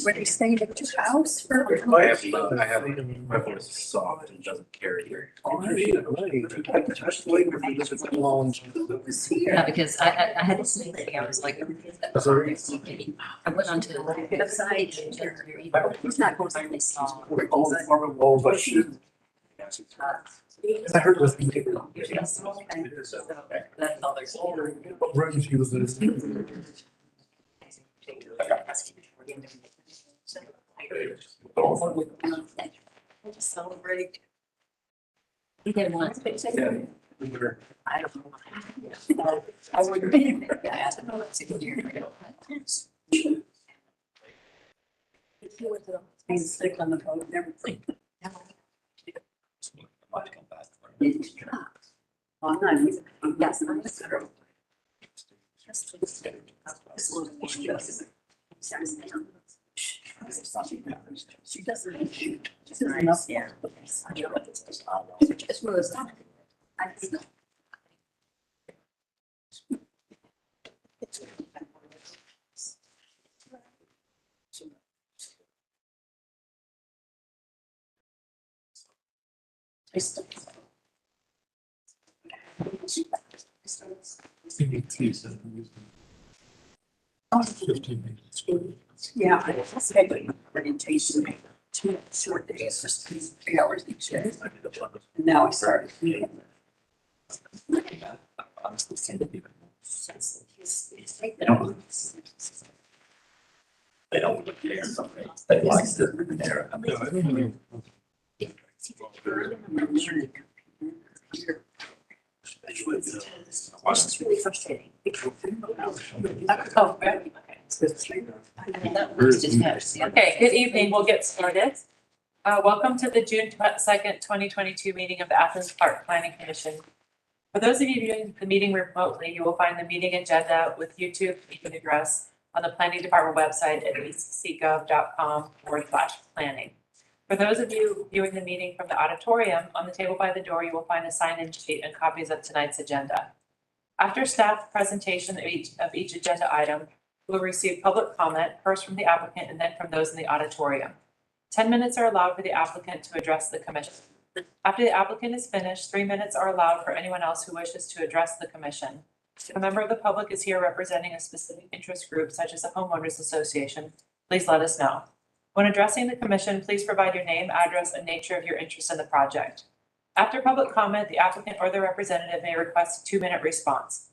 When you staying at your house for? I have, my voice is soft and doesn't carry very. Yeah, because I had the same thing. I was like, I went onto the website and it's not going to saw. I heard with. That's all there's. What room she was in. Celebrate. You did one. I don't know. I wouldn't be there. I don't know what's in here. Being sick on the boat and everything. Oh, I'm not either. Yes, I'm just. She doesn't. She doesn't know. Yeah. It's really stuff. I think. Yeah, I scheduled orientation, 2 short days, just 3 hours each day. And now I started. They don't look there. They like sitting there. I mean. It's really frustrating. Oh, right. Okay, good evening. We'll get started. Welcome to the June 2nd, 2022 meeting of the Athens-Clarke Planning Commission. For those of you viewing the meeting remotely, you will find the meeting agenda with YouTube meeting address on the Planning Department website at acgov.com/planning. For those of you viewing the meeting from the auditorium, on the table by the door, you will find a sign-in sheet and copies of tonight's agenda. After staff presentation of each agenda item, we'll receive public comment, first from the applicant and then from those in the auditorium. 10 minutes are allowed for the applicant to address the commission. After the applicant is finished, 3 minutes are allowed for anyone else who wishes to address the commission. If a member of the public is here representing a specific interest group, such as a homeowners association, please let us know. When addressing the commission, please provide your name, address, and nature of your interest in the project. After public comment, the applicant or their representative may request a 2-minute response.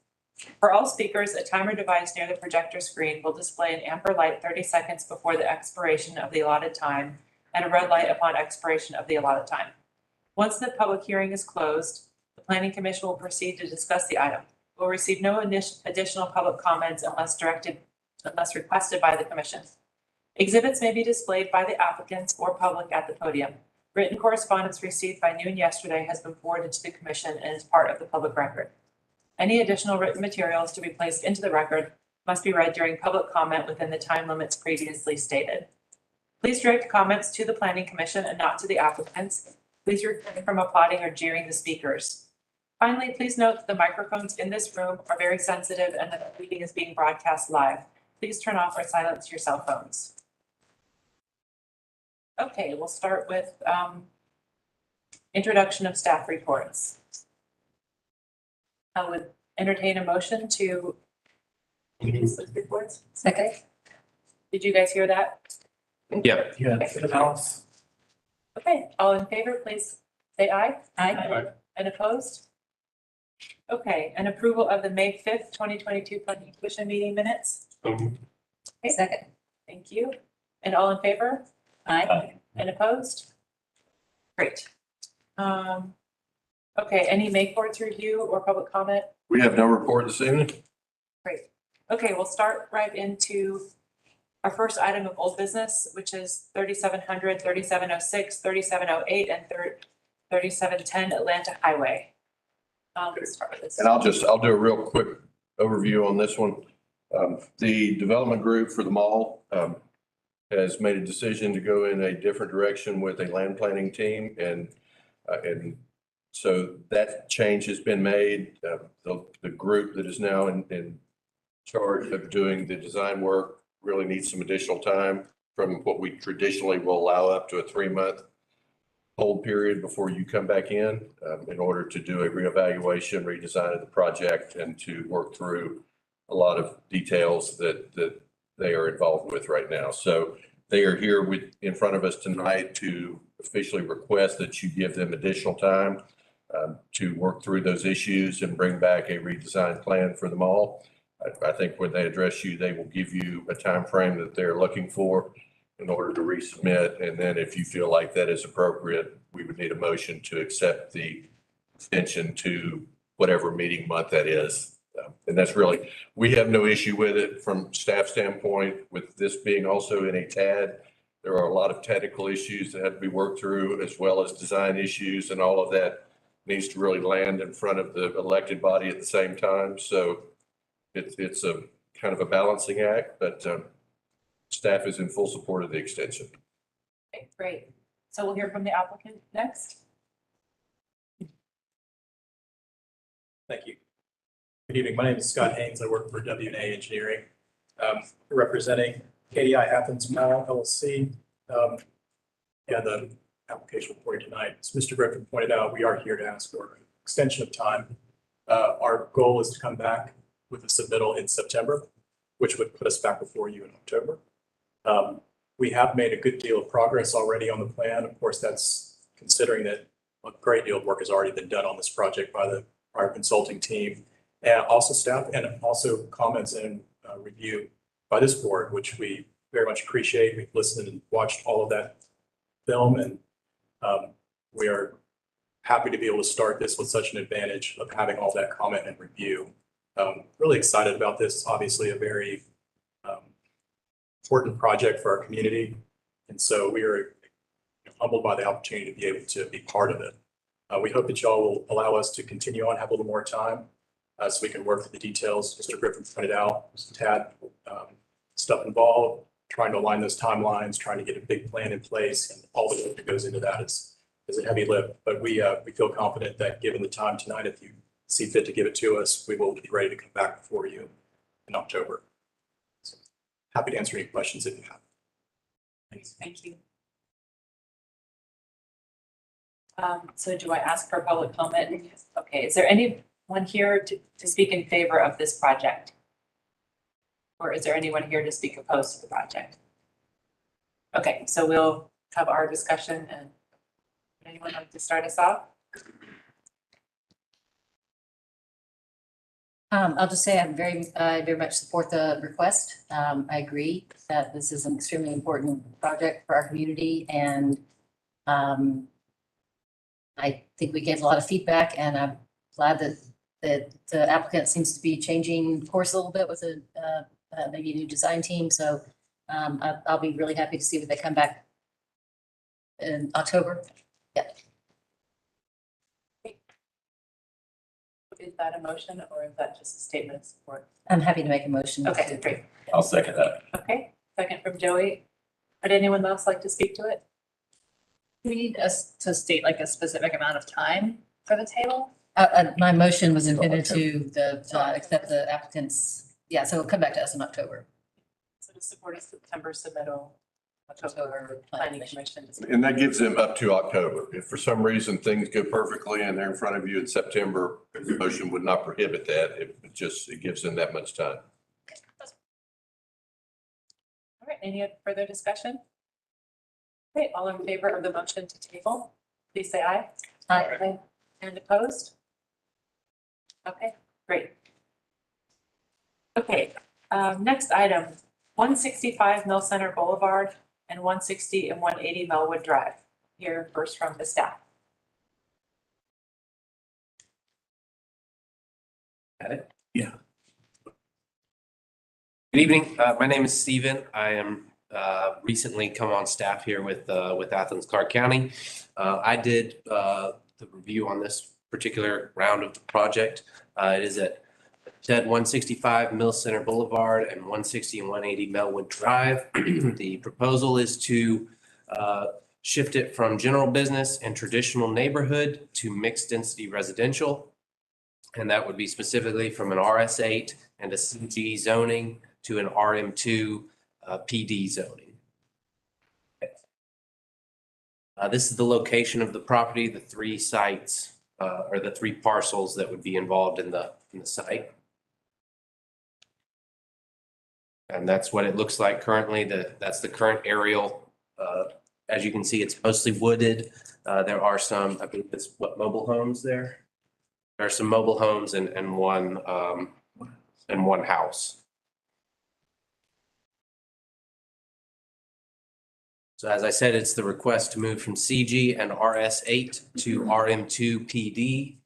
For all speakers, a timer device near the projector screen will display an amber light 30 seconds before the expiration of the allotted time and a red light upon expiration of the allotted time. Once the public hearing is closed, the Planning Commission will proceed to discuss the item. We'll receive no additional public comments unless requested by the Commission. Exhibits may be displayed by the applicants or public at the podium. Written correspondence received by noon yesterday has been forwarded to the Commission and is part of the public record. Any additional written materials to be placed into the record must be read during public comment within the time limits previously stated. Please direct comments to the Planning Commission and not to the applicants. Please refrain from applauding or jeering the speakers. Finally, please note that the microphones in this room are very sensitive and that the meeting is being broadcast live. Please turn off or silence your cell phones. Okay, we'll start with introduction of staff reports. I would entertain a motion to introduce those reports. Second. Did you guys hear that? Yeah. Okay, all in favor, please say aye. Aye. And opposed? Okay, and approval of the May 5th, 2022 Planning Commission meeting minutes. Okay, Second. thank you. And all in favor? Aye. And opposed? Great. Okay, any May 4th review or public comment? We have no report this evening. Great. Okay, we'll start right into our first item of old business, which is 3700, 3706, 3708, and 3710 Atlanta Highway. Let's start with this. And I'll do a real quick overview on this one. The development group for the mall has made a decision to go in a different direction with a land planning team, and so that change has been made. The group that is now in charge of doing the design work really needs some additional time. from what we traditionally will allow up to a 3-month hold period before you come back in order to do a reevaluation, redesign of the project, and to work through a lot of details that they are involved with right now. So they are here in front of us tonight to officially request that you give them additional time to work through those issues and bring back a redesigned plan for them all. I think when they address you, they will give you a time frame that they're looking for in order to resubmit. And then if you feel like that is appropriate, we would need a motion to accept the extension to whatever meeting month that is. And that's really, we have no issue with it from staff standpoint. With this being also in a TAD, there are a lot of technical issues that have to be worked through, as well as design issues, and all of that needs to really land in front of the elected body at the same time. So it's a kind of a balancing act, but staff is in full support of the extension. Okay, great. So we'll hear from the applicant next. Thank you. Good evening. My name is Scott Haynes. I work for W&A Engineering, representing KDI Athens Mall LLC. The application for you tonight. As Mr. Griffin pointed out, we are here to ask for an extension of time. Our goal is to come back with a submittal in September, which would put us back before you in October. We have made a good deal of progress already on the plan. Of course, that's considering that a great deal of work has already been done on this project by the prior consulting team, and also staff, and also comments and review by this board, which we very much appreciate. We've listened and watched all of that film, and we are happy to be able to start this with such an advantage of having all that comment and review. Really excited about this. Obviously, a very important project for our community, and so we are humbled by the opportunity to be able to be part of it. We hope that y'all will allow us to continue on, have a little more time, so we can work through the details. Mr. Griffin pointed out, there's a tad stuff involved, trying to align those timelines, trying to get a big plan in place, and all the work that goes into that is a heavy lift. But we feel confident that given the time tonight, if you see fit to give it to us, we will be ready to come back before you in October. So happy to answer any questions if you have. Thank you. So do I ask for public comment? Okay, is there anyone here to speak in favor of this project? Or is there anyone here to speak opposed to the project? Okay, so we'll have our discussion, and would anyone like to start us off? I'll just say I very much support the request. I agree that this is an extremely important project for our community, and I think we get a lot of feedback, and I'm glad that the applicant seems to be changing course a little bit with maybe a new design team. So I'll be really happy to see what they come back in October. Yeah. Is that a motion, or is that just a statement of support? I'm happy to make a motion. Okay, great. I'll second that. Okay, second from Joey. Would anyone else like to speak to it? Do we need us to state like a specific amount of time for the table? My motion was intended to accept the applicant's, so it'll come back to us in October. So to support a September submittal, October planning commission. And that gives them up to October. If for some reason things go perfectly and they're in front of you in September, the motion would not prohibit that. It gives them that much time. All right, any further discussion? Okay, all in favor of the motion to table, please say aye. Aye. And opposed? Okay, great. Okay, next item, 165 Mill Center Boulevard and 160 and 180 Melwood Drive. Here first from the staff. Got it? Yeah. Good evening. My name is Steven. I am recently come on staff here with Athens-Clarke County. I did the review on this particular round of the project. It is at 165 Mill Center Boulevard and 160 and 180 Melwood Drive. The proposal is to shift it from general business and traditional neighborhood to mixed density residential. And that would be specifically from an RS8 and a CG zoning to an RM2 PD zoning. This is the location of the property, the three sites, or the three parcels that would be involved in the site. And that's what it looks like currently. That's the current aerial. As you can see, it's mostly wooded. There are some, I believe it's what, mobile homes there? There are some mobile homes and one house. So as I said, it's the request to move from CG and RS8 to RM2 PD.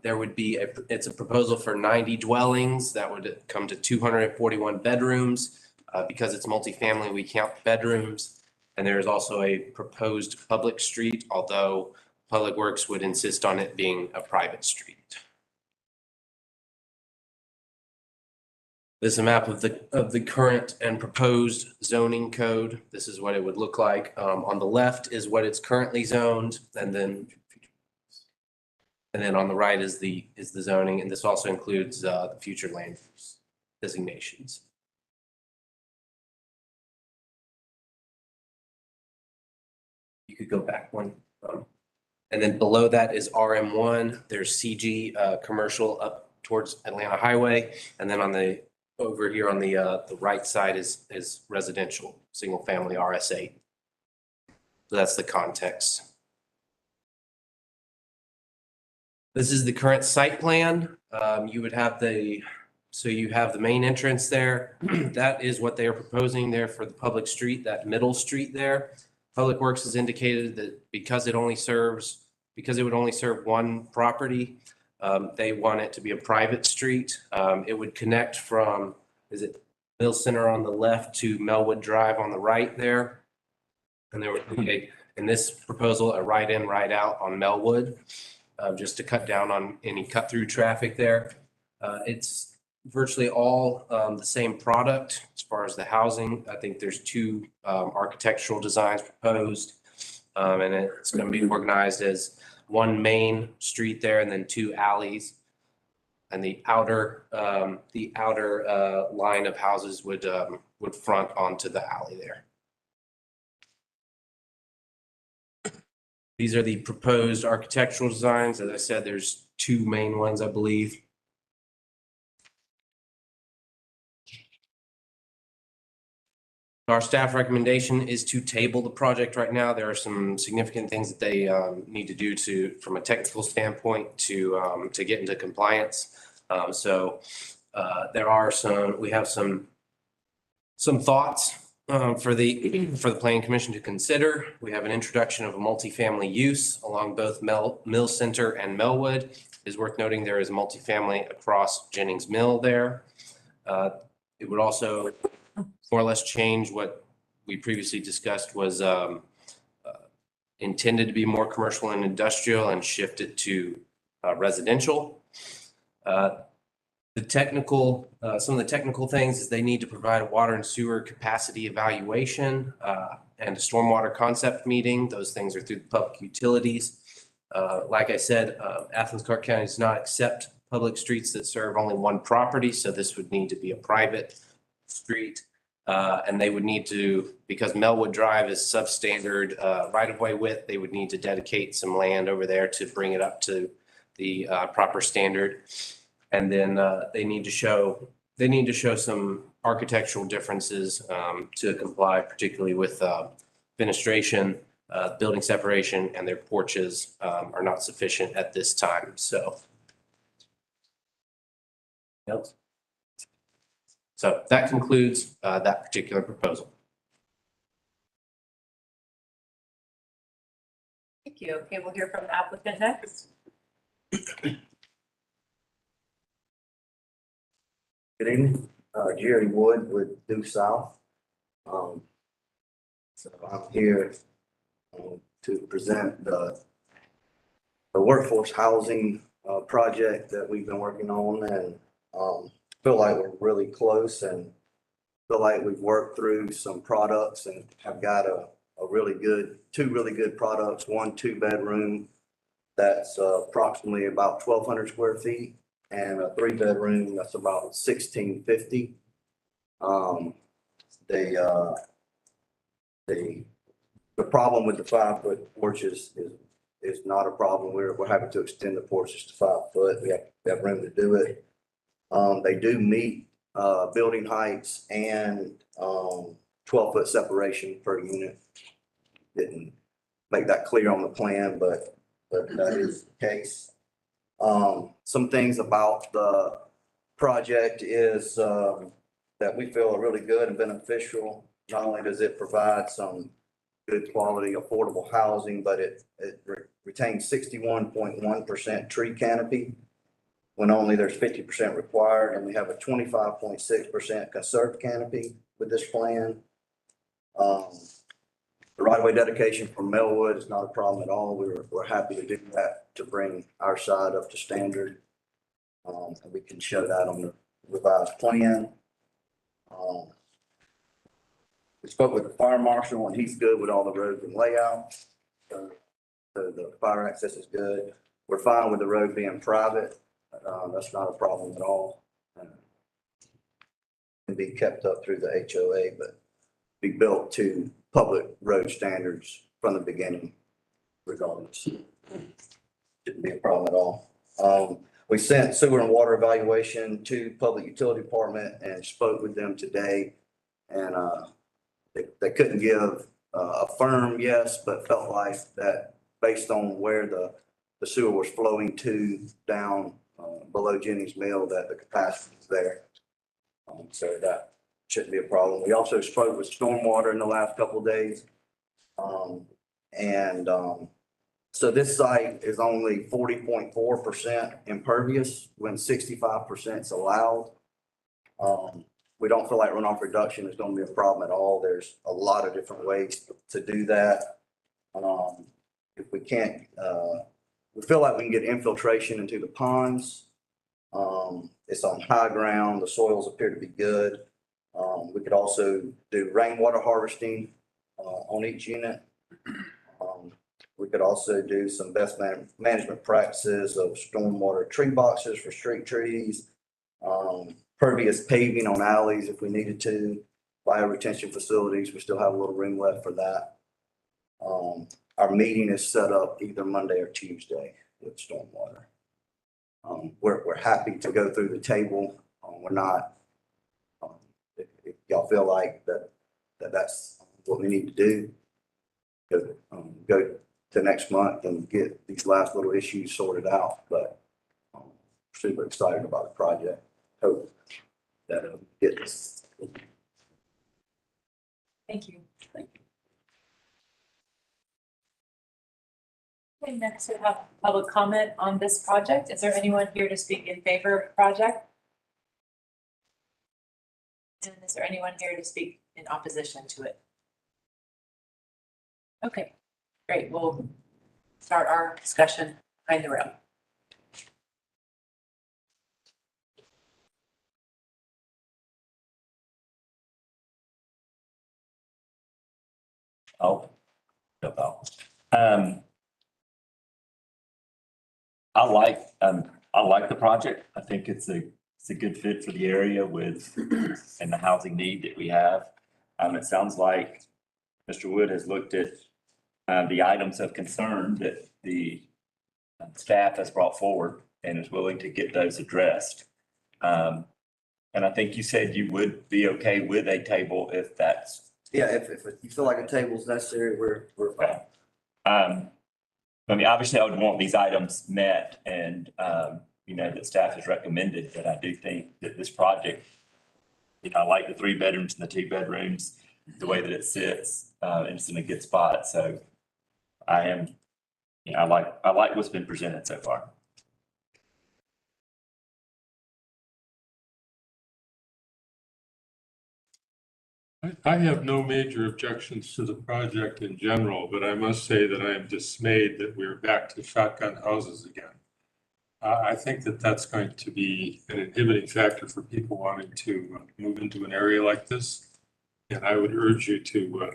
There would be it's a proposal for 90 dwellings that would come to 241 bedrooms. Because it's multifamily, we count bedrooms. And there is also a proposed public street, although Public Works would insist on it being a private street. This is a map of the current and proposed zoning code. This is what it would look like. On the left is what it's currently zoned, and then on the right is the zoning, and this also includes the future land use designations. You could go back one. And then below that is RM1. There's CG commercial up towards Atlanta Highway, and then over here on the right side is residential, single family RS8. So that's the context. This is the current site plan. You would have you have the main entrance there. That is what they are proposing there for the public street, that middle street there. Public Works has indicated that because it would only serve one property, they want it to be a private street. It would connect from, is it Mill Center on the left to Melwood Drive on the right there? And there would be, in this proposal, a right in, right out on Melwood, just to cut down on any cut through traffic there. It's virtually all the same product as far as the housing. I think there's two architectural designs proposed, and it's going to be organized as one main street there and then two alleys. And the outer line of houses would front onto the alley there. These are the proposed architectural designs. As I said, there's two main ones, I believe. Our staff recommendation is to table the project right now. There are some significant things that they need to do from a technical standpoint to get into compliance. We have some thoughts for the Planning Commission to consider. We have an introduction of a multifamily use along both Mill Center and Melwood. It is worth noting there is multifamily across Jennings Mill there. It would also more or less change what we previously discussed was intended to be more commercial and industrial and shift it to residential. Some of the technical things is they need to provide a water and sewer capacity evaluation and a stormwater concept meeting. Those things are through the public utilities. Like I said, Athens-Clarke County does not accept public streets that serve only one property, so this would need to be a private street. And they would need to, because Melwood Drive is substandard right-of-way width, they would need to dedicate some land over there to bring it up to the proper standard. And then they need to show some architectural differences to comply, particularly with fenestration, building separation, and their porches are not sufficient at this time. So. Else? So that concludes that particular proposal. Thank you. Okay, we'll hear from the applicant next. Good evening, Jerry Wood with Due South. So I'm here to present the workforce housing project that we've been working on, and feel like we're really close and feel like we've worked through some products and have got two really good products, 1 2-bedroom that's approximately about 1,200 square feet, and a 3-bedroom that's about 1,650. the problem with the 5-foot porches is not a problem. We're happy to extend the porches to 5 foot. We have room to do it. They do meet, building heights and, 12-foot separation per unit. Didn't make that clear on the plan, but that is the case. Some things about the project is, that we feel are really good and beneficial. Not only does it provide some good quality, affordable housing, but it retains 61.1% tree canopy when only there's 50% required, and we have a 25.6% conserved canopy with this plan. The right-of-way dedication from Melwood is not a problem at all. We're happy to do that to bring our side up to standard. And we can show that on the revised plan. We spoke with the fire marshal and he's good with all the roads and layout. So the fire access is good. We're fine with the road being private. That's not a problem at all. Can be kept up through the HOA, but be built to public road standards from the beginning regardless. Shouldn't be a problem at all. We sent sewer and water evaluation to Public Utility Department and spoke with them today. And they couldn't give a firm yes, but felt like that based on where the sewer was flowing to down below Jenny's Mill, that the capacity is there. So that shouldn't be a problem. We also spoke with stormwater in the last couple of days. So this site is only 40.4% impervious when 65% is allowed. We don't feel like runoff reduction is going to be a problem at all. There's a lot of different ways to do that. If we can't, we feel like we can get infiltration into the ponds. It's on high ground. The soils appear to be good. We could also do rainwater harvesting on each unit. We could also do some best management practices of stormwater tree boxes for street trees, pervious paving on alleys if we needed to, bioretention facilities. We still have a little room left for that. Our meeting is set up either Monday or Tuesday with stormwater. We're happy to go through the table. We're not, if y'all feel like that's what we need to do, go to next month and get these last little issues sorted out. But super excited about the project. Hope that it'll get this. Thank you. Okay, next we have public comment on this project. Is there anyone here to speak in favor of the project? And is there anyone here to speak in opposition to it? Okay, great. We'll start our discussion behind the room. Oh, no. I like the project. I think it's a good fit for the area with and the housing need that we have. It sounds like Mr. Wood has looked at the items of concern that the staff has brought forward and is willing to get those addressed. And I think you said you would be okay with a table if that's. Yeah, if you feel like a table is necessary, we're fine. I mean, obviously I would want these items met and, that staff has recommended, but I do think that this project, I like the 3 bedrooms and the 2 bedrooms, the way that it sits, and it's in a good spot. So I like what's been presented so far. I have no major objections to the project in general, but I must say that I am dismayed that we're back to shotgun houses again. I think that that's going to be an inhibiting factor for people wanting to move into an area like this. And I would urge you to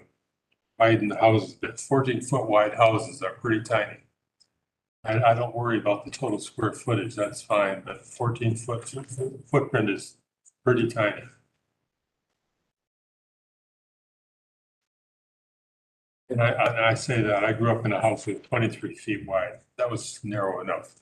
widen the houses. But 14-foot wide houses are pretty tiny. I don't worry about the total square footage, that's fine, but 14-foot footprint is pretty tiny. And I say that, I grew up in a house with 23 feet wide. That was narrow enough.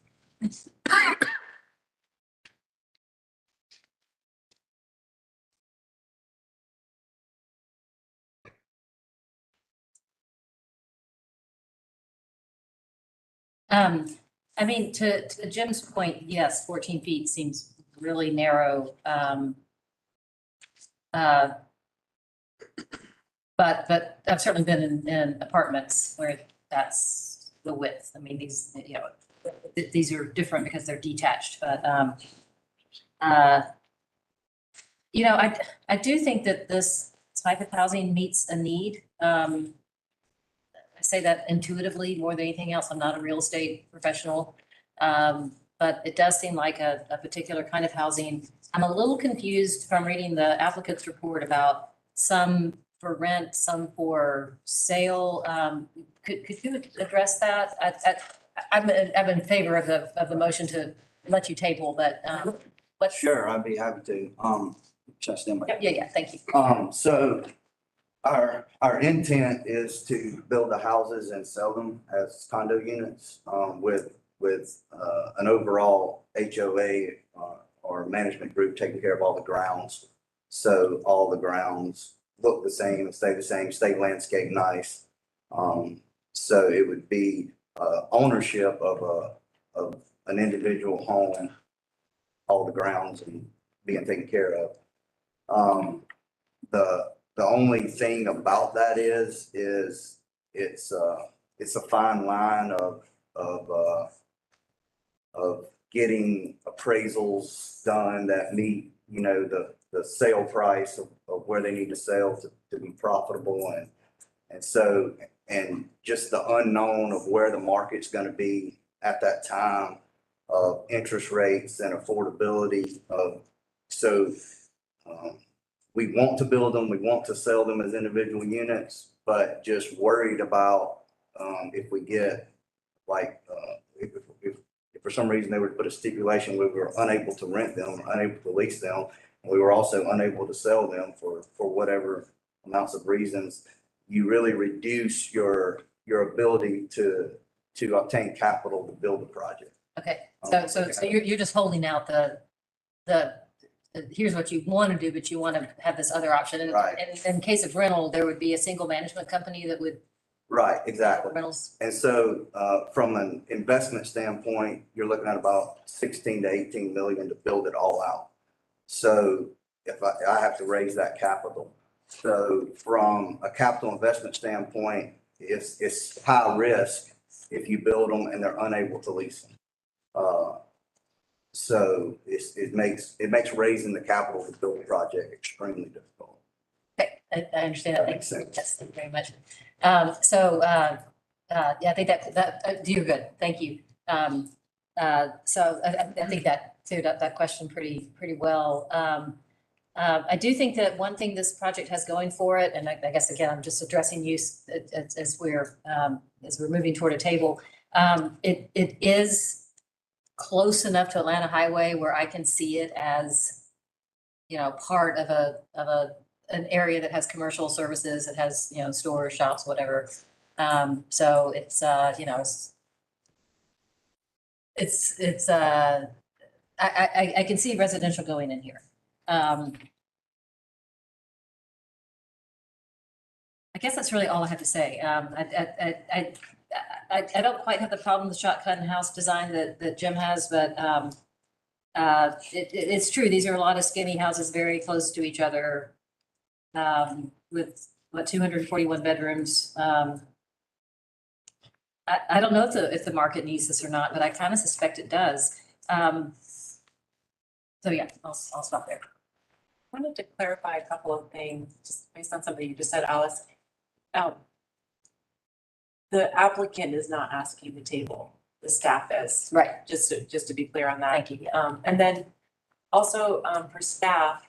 I mean, to Jim's point, yes, 14 feet seems really narrow. Uh, But I've certainly been in apartments where that's the width. I mean, these, you know, these are different because they're detached, but, you know, I do think that this type of housing meets a need. I say that intuitively more than anything else. I'm not a real estate professional. But it does seem like a particular kind of housing. I'm a little confused from reading the applicant's report about some for rent, some for sale. Could you address that? I'm in favor of the motion to let you table, but, what's? Sure, I'd be happy to. Just in my. Yeah, thank you. So our intent is to build the houses and sell them as condo units, with an overall HOA, or management group taking care of all the grounds. So all the grounds look the same, stay the same, stay landscaped nice. So it would be, ownership of an individual home, all the grounds and being taken care of. The only thing about that is it's a fine line of getting appraisals done that meet, you know, the sale price of where they need to sell to be profitable. And so, and just the unknown of where the market's going to be at that time, of interest rates and affordability of, so, we want to build them, we want to sell them as individual units, but just worried about, if we get like, if for some reason they were to put a stipulation where we were unable to rent them, unable to lease them, and we were also unable to sell them for whatever amounts of reasons, you really reduce your ability to obtain capital to build the project. Okay, so you're just holding out the here's what you want to do, but you want to have this other option. And Right. in case of rental, there would be a single management company that would. Right, exactly. Rentals. And so, from an investment standpoint, you're looking at about 16 to 18 million to build it all out. So if I have to raise that capital. So from a capital investment standpoint, it's high risk if you build them and they're unable to lease them. So it makes raising the capital to build a project extremely difficult. Okay, I understand that. Makes sense. Yes, thank you very much. Yeah, I think that you're good. Thank you. So I think that cleared up that question pretty well. I do think that one thing this project has going for it, and I guess, again, I'm just addressing use as we're moving toward a table. It is close enough to Atlanta Highway where I can see it as, you know, part of an area that has commercial services, it has, you know, stores, shops, whatever. So it's, you know, I can see residential going in here. I guess that's really all I have to say. I don't quite have the problem with shotgun house design that Jim has, but it's true. These are a lot of skinny houses very close to each other, with 241 bedrooms. I don't know if the market needs this or not, but I kind of suspect it does. So yeah, I'll stop there. I wanted to clarify a couple of things, just based on something you just said, Alice. The applicant is not asking the table, the staff is. Right. Just to be clear on that. Thank you. And then also, for staff,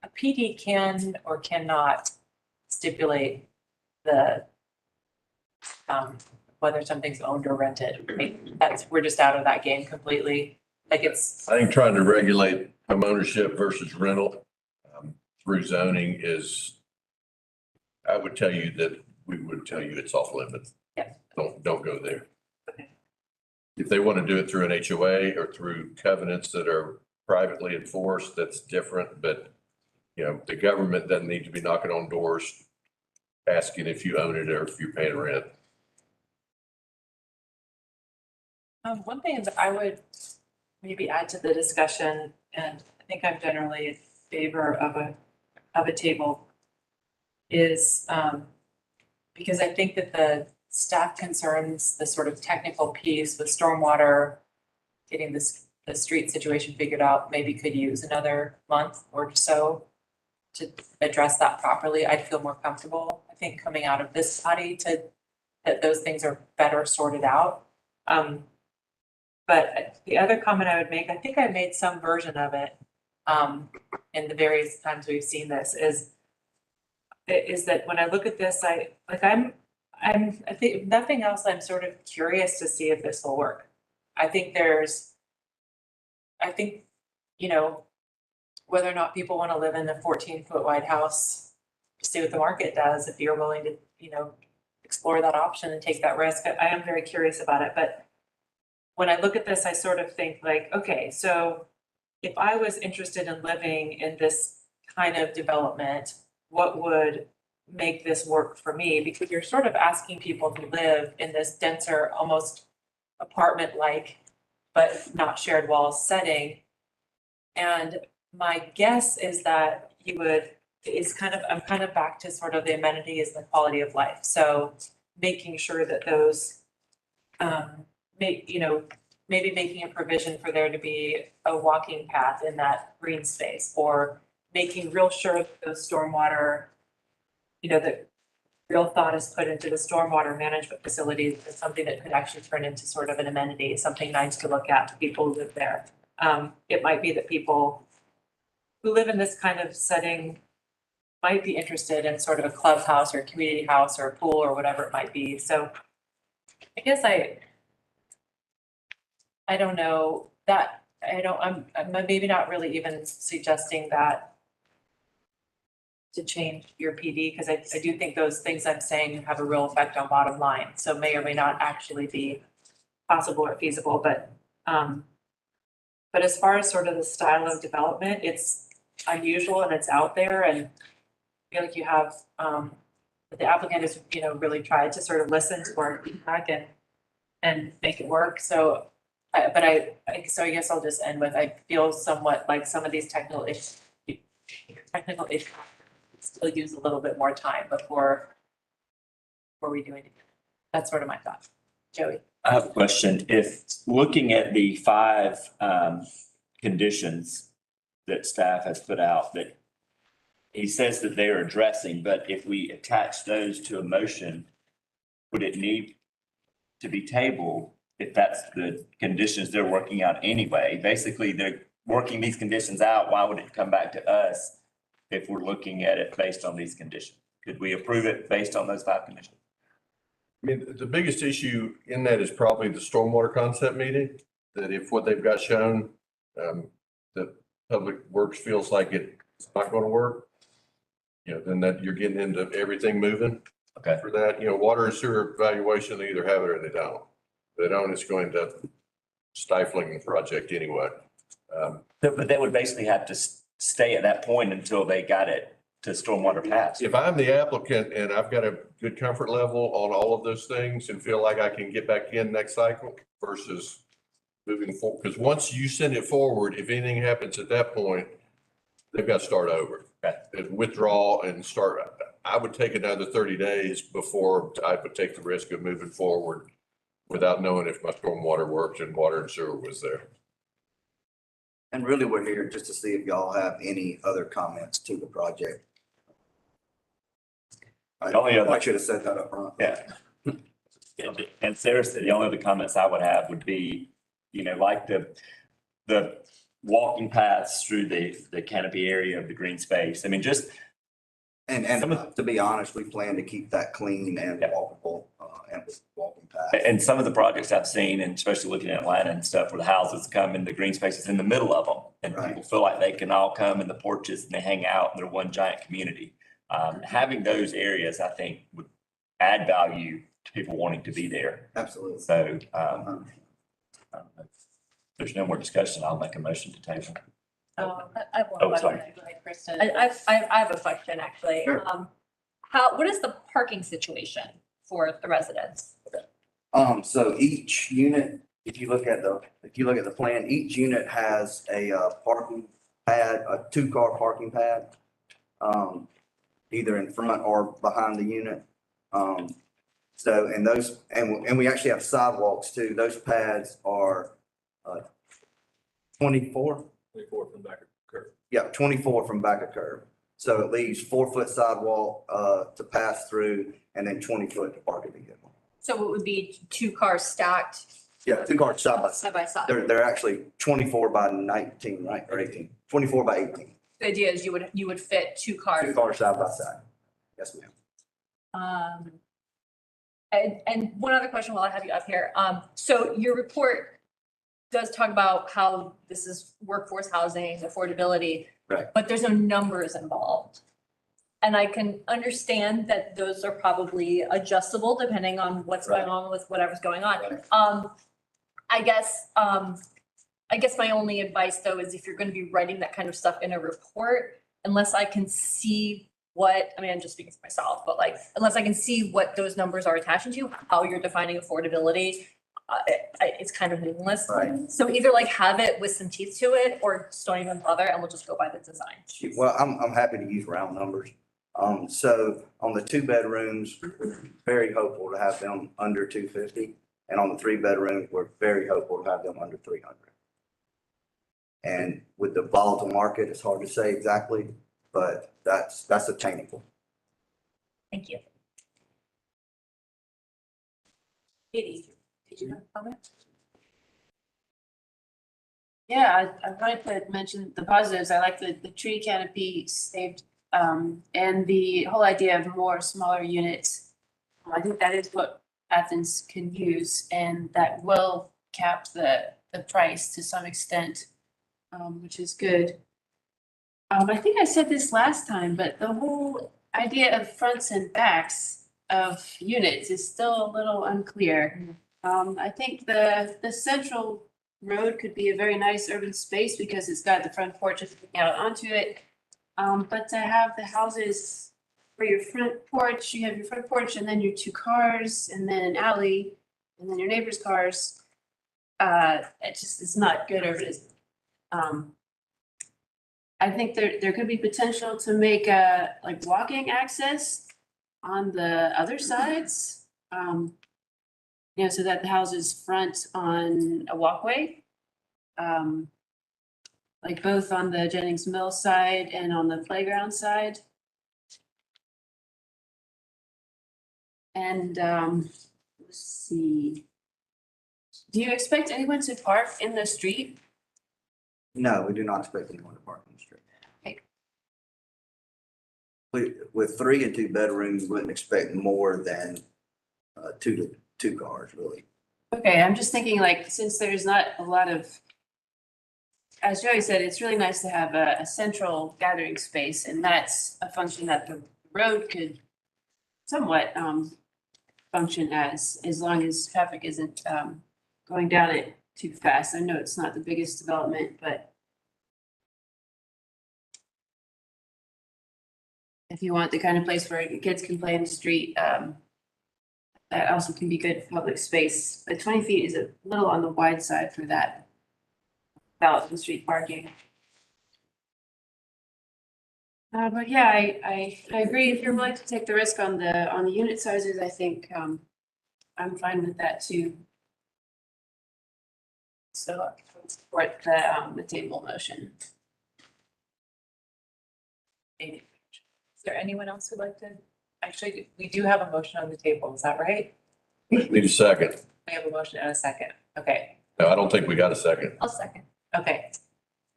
a PD can or cannot stipulate the, whether something's owned or rented. I mean, we're just out of that game completely. Like it's. I think trying to regulate homeownership versus rental through zoning is, I would tell you that we would tell you it's off limits. Yeah. Don't go there. Okay. If they want to do it through an HOA or through covenants that are privately enforced, that's different, but you know, the government doesn't need to be knocking on doors asking if you own it or if you're paying rent. One thing that I would maybe add to the discussion, and I think I'm generally in favor of a table, is, because I think that the staff concerns, the sort of technical piece with stormwater, getting the street situation figured out, maybe could use another month or so to address that properly. I'd feel more comfortable, I think, coming out of this body that those things are better sorted out. But the other comment I would make, I think I made some version of it, in the various times we've seen this, is that when I look at this, I think, if nothing else, I'm sort of curious to see if this will work. I think, you know, whether or not people want to live in a 14-foot wide house, see what the market does, if you're willing to, you know, explore that option and take that risk. I am very curious about it, but when I look at this, I sort of think like, okay, so if I was interested in living in this kind of development, what would make this work for me? Because you're sort of asking people to live in this denser, almost apartment-like, but not shared walls setting. And my guess is that I'm kind of back to sort of the amenities and the quality of life. So making sure that those, maybe making a provision for there to be a walking path in that green space, or making real sure that those stormwater, that real thought is put into the stormwater management facilities as something that could actually turn into sort of an amenity, something nice to look at to people who live there. It might be that people who live in this kind of setting might be interested in sort of a clubhouse or a community house or a pool or whatever it might be. So I guess I don't know that, I'm maybe not really even suggesting that to change your PD, because I do think those things I'm saying have a real effect on bottom line. So may or may not actually be possible or feasible, but as far as sort of the style of development, it's unusual and it's out there, and I feel like you have, the applicant has, really tried to sort of listen to our feedback and make it work. So, I guess I'll just end with, I feel somewhat like some of these technical issues still use a little bit more time before we do anything. That's sort of my thought. Joey? I have a question. If looking at the 5 conditions that staff has put out that he says that they're addressing, but if we attach those to a motion, would it need to be tabled if that's the conditions they're working out anyway? Basically, they're working these conditions out. Why would it come back to us if we're looking at it based on these conditions? Could we approve it based on those 5 conditions? I mean, the biggest issue in that is probably the stormwater concept meeting, that if what they've got shown, that Public Works feels like it's not going to work, then that you're getting into everything moving. Okay. For that, water and sewer evaluation, they either have it or they don't. If they don't, it's going to stifling the project anyway. But they would basically have to stay at that point until they got it to stormwater pass. If I'm the applicant and I've got a good comfort level on all of those things and feel like I can get back in next cycle versus moving forward, because once you send it forward, if anything happens at that point, they've got to start over. Okay. And withdraw and start. I would take another 30 days before I would take the risk of moving forward without knowing if my stormwater worked and water and sewer was there. And really, we're here just to see if y'all have any other comments to the project. I should have said that up front. Yeah. And seriously, the only other comments I would have would be, like the walking paths through the canopy area of the green space. I mean, just. And to be honest, we plan to keep that clean and walkable, and walking path. And some of the projects I've seen, and especially looking at Atlanta and stuff, where the houses come in the green spaces in the middle of them. And Right. people feel like they can all come in the porches and they hang out and they're one giant community. Having those areas, I think, would add value to people wanting to be there. Absolutely. So, if there's no more discussion, I'll make a motion to table. I have one Oh, question. sorry. Go ahead, Kristen. I have a question, actually. Sure. What is the parking situation for the residents? So each unit, if you look at the plan, each unit has a parking pad, a 2-car parking pad, either in front or behind the unit. So, and we actually have sidewalks too. Those pads are 24. 24 from back of curve. Yeah, 24 from back of curb. So it leaves 4-foot sidewalk to pass through and then 20-foot to park a vehicle. So it would be 2 cars stacked Yeah, 2 cars side by side. side by side. They're actually 24 by 19, right? Or 18, 24 by 18. The idea is you would fit 2 cars. 2 cars side by side. Yes, ma'am. And one other question while I have you up here. So your report does talk about how this is workforce housing, affordability. Right. But there's no numbers involved. And I can understand that those are probably adjustable depending on what's going on with whatever's going on. Right. I guess my only advice though is if you're going to be writing that kind of stuff in a report, unless I can see I'm just speaking for myself, but like, unless I can see what those numbers are attaching to, how you're defining affordability, it's kind of meaningless. Right. So either like have it with some teeth to it or just don't even bother and we'll just go by the design. Well, I'm happy to use round numbers. So on the 2 bedrooms, we're very hopeful to have them under 250. And on the 3 bedrooms, we're very hopeful to have them under 300. And with the volatile market, it's hard to say exactly, but that's attainable. Thank you. Katie, did you have a comment? Yeah, I wanted to mention the positives. I like the tree canopy saved, and the whole idea of more smaller units. I think that is what Athens can use, and that will cap the price to some extent, which is good. I think I said this last time, but the whole idea of fronts and backs of units is still a little unclear. I think the central road could be a very nice urban space because it's got the front porch looking out onto it. But to have the houses for your front porch, you have your front porch and then your 2 cars and then an alley and then your neighbor's cars. It just is not good urbanism. I think there could be potential to make like walking access on the other sides. So that the houses front on a walkway. Like both on the Jennings Mill side and on the playground side. And let's see. Do you expect anyone to park in the street? No, we do not expect anyone to park on the street. Okay. With 3 and 2 bedrooms, we wouldn't expect more than 2 cars, really. Okay, I'm just thinking like, since there's not a lot of, as Joey said, it's really nice to have a central gathering space, and that's a function that the road could somewhat function as long as traffic isn't going down it too fast. I know it's not the biggest development, but if you want the kind of place where kids can play in the street, that also can be good public space. But 20 feet is a little on the wide side for that without the street parking. But yeah, I agree. If you're willing to take the risk on the unit sizes, I think I'm fine with that too. So I support the table motion. Is there anyone else who'd like to? Actually, we do have a motion on the table. Is that right? Need a second. We have a motion and a second. Okay. No, I don't think we got a second. I'll second. Okay.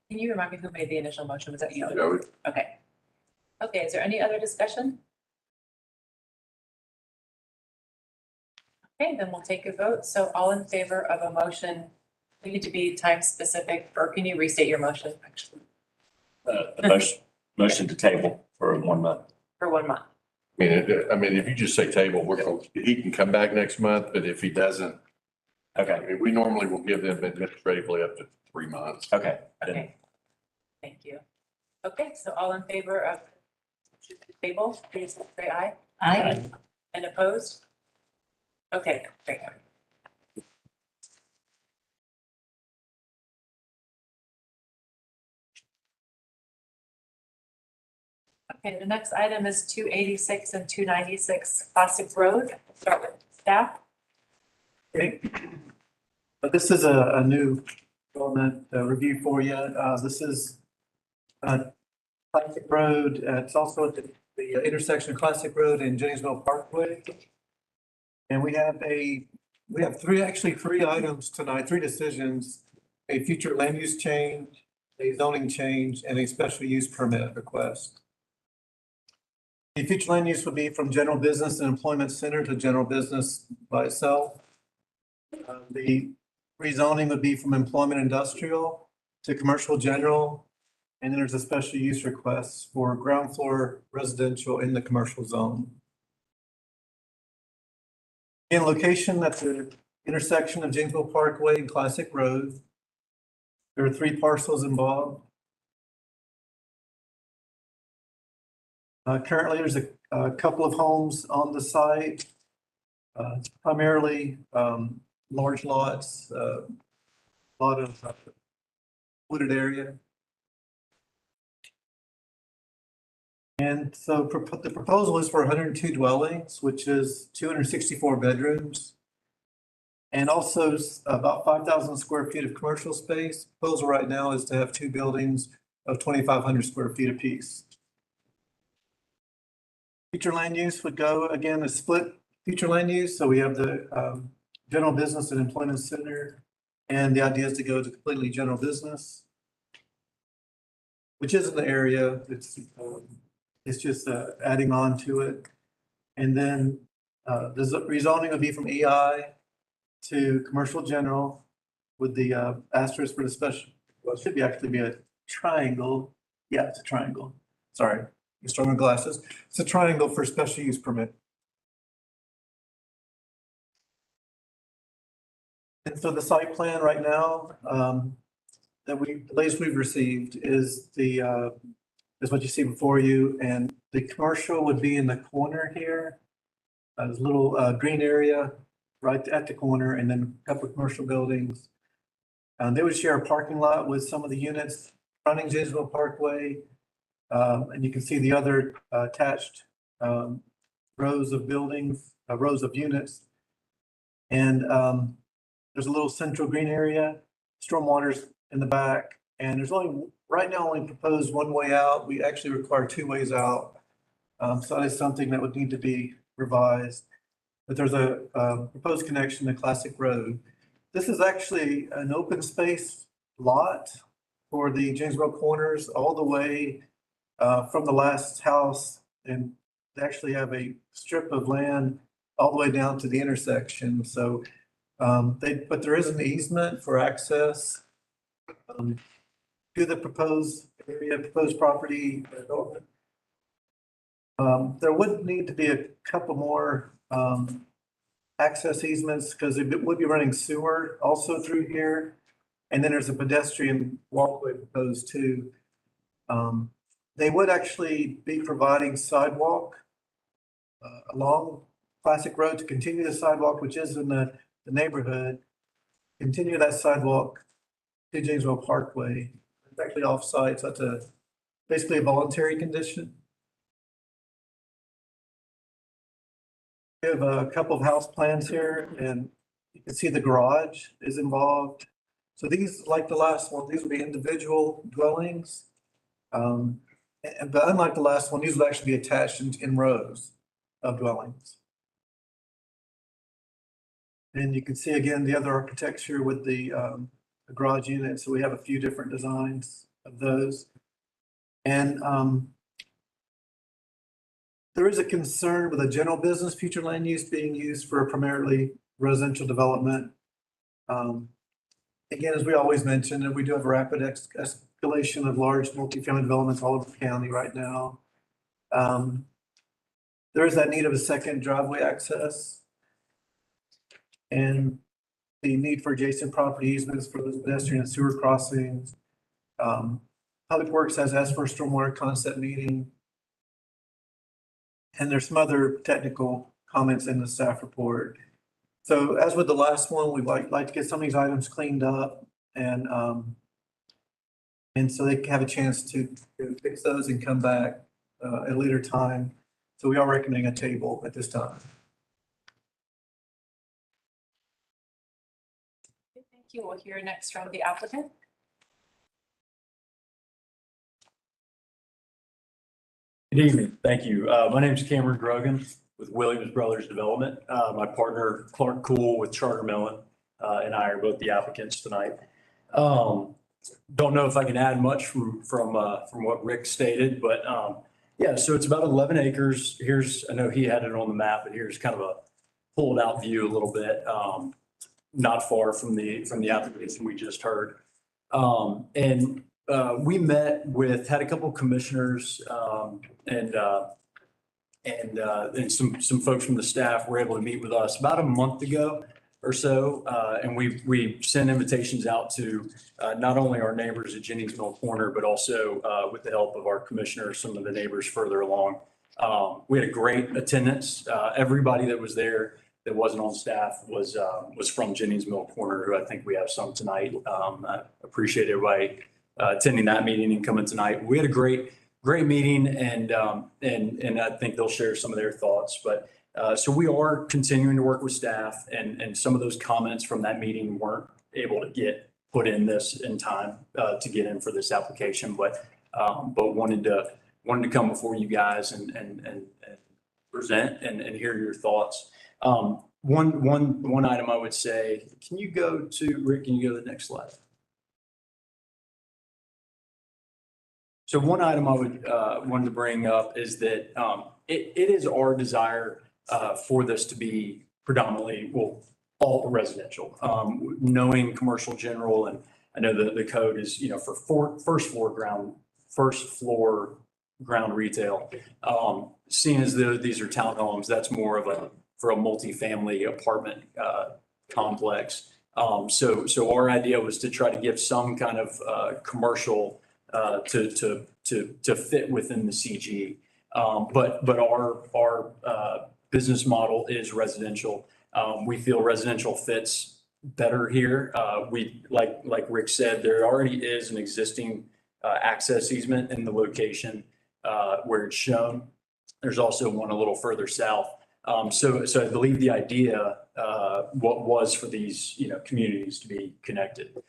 Can you remind me who made the initial motion? Was that you? Joey? Okay. Okay, is there any other discussion? Okay, then we'll take a vote. So all in favor of a motion, we need to be time specific, or can you restate your motion actually The motion to table for 1 month. for 1 month? I mean, if you just say table, he can come back next month, but if he doesn't, I Okay, mean, we normally will give them administratively up to 3 months. okay. I didn't- Okay. Thank you. Okay, so all in favor of table, please say aye. I, And opposed? Okay, great. Okay, the next item is 286 and 296 Classic Road. Start with staff. Okay. This is a new development review for you. This is Classic Road. It's also at the intersection of Classic Road and Jenningsville Parkway. And we have three items tonight, three decisions: a future land use change, a zoning change, and a special use permit request. The future land use would be from general business and employment center to general business by itself. The rezoning would be from employment industrial to commercial general. And then there's a special use request for ground floor residential in the commercial zone. In location at the intersection of Janesville Parkway and Classic Road. There are 3 parcels involved. Currently, there's a couple of homes on the site, primarily large lots, a lot of wooded area. And so the proposal is for 102 dwellings, which is 264 bedrooms. And also about 5,000 square feet of commercial space. Proposal right now is to have 2 buildings of 2,500 square feet apiece. Future land use would go, again, a split future land use. So we have the general business and employment center. And the idea is to go to completely general business, which is in the area. It's just adding on to it. And then the rezoning would be from EI to commercial general with the asterisk for the special, well, it should actually be a triangle. Yeah, it's a triangle. Sorry, I'm strong with glasses. It's a triangle for special use permit. And so the site plan right now the latest we've received is is what you see before you, and the commercial would be in the corner here. There's a little green area right at the corner, and then a couple of commercial buildings. They would share a parking lot with some of the units running Janesville Parkway. And you can see the other attached rows of buildings, rows of units. And there's a little central green area, stormwater's in the back, and there's right now only proposed one way out. We actually require 2 ways out. So that is something that would need to be revised. But there's a proposed connection to Classic Road. This is actually an open space lot for the Janesville Corners all the way from the last house. And they actually have a strip of land all the way down to the intersection. So but there is an easement for access to the proposed area, proposed property development. There would need to be a couple more access easements because it would be running sewer also through here. And then there's a pedestrian walkway proposed too. They would actually be providing sidewalk along Classic Road to continue the sidewalk, which is in the neighborhood, continue that sidewalk to Janesville Parkway. It's actually off-site, so that's basically a voluntary condition. We have a couple of house plans here, and you can see the garage is involved. So these, like the last one, these would be individual dwellings. But unlike the last one, these would actually be attached in rows of dwellings. And you can see again the other architecture with the garage unit. So we have a few different designs of those. And there is a concern with a general business future land use being used for primarily residential development. Again, as we always mention, and we do have a rapid escalation of large multifamily developments all over the county right now. there is that need of a second driveway access. And the need for adjacent property easements for the pedestrian and sewer crossings. Public Works has asked for a stormwater concept meeting. And there's some other technical comments in the staff report. So as with the last one, we'd like to get some of these items cleaned up and so they can have a chance to fix those and come back at a later time. So we are recommending a table at this time. Thank you. We'll hear next from the applicant. Good evening. Thank you. My name is Cameron Grogan with Williams Brothers Development. My partner Clark Cool with Charter Mellon and I are both the applicants tonight. Don't know if I can add much from what Rick stated, but yeah, so it's about 11 acres. I know he had it on the map, but here's kind of a pulled out view a little bit, not far from the application we just heard. We had a couple of commissioners and some folks from the staff were able to meet with us about a month ago or so. And we sent invitations out to not only our neighbors at Jennings Mill Corner, but also with the help of our commissioners, some of the neighbors further along. We had a great attendance. Everybody that was there that wasn't on staff was from Jennings Mill Corner, who I think we have some tonight. I appreciate everybody attending that meeting and coming tonight. We had a great meeting, and I think they'll share some of their thoughts. But so we are continuing to work with staff, and some of those comments from that meeting weren't able to get put in this in time to get in for this application, but wanted to come before you guys and present and hear your thoughts. One item I would say, Rick, can you go to the next slide? So one item I would wanted to bring up is that it is our desire for this to be predominantly, well, all residential. Knowing commercial general, and I know the code is, for first floor ground retail. Seeing as though these are townhomes, that's more of for a multifamily apartment complex. So our idea was to try to give some kind of commercial to fit within the CG. But our business model is residential. We feel residential fits better here. Like Rick said, there already is an existing access easement in the location where it's shown. There's also one a little further south. So I believe the idea what was for these communities to be connected.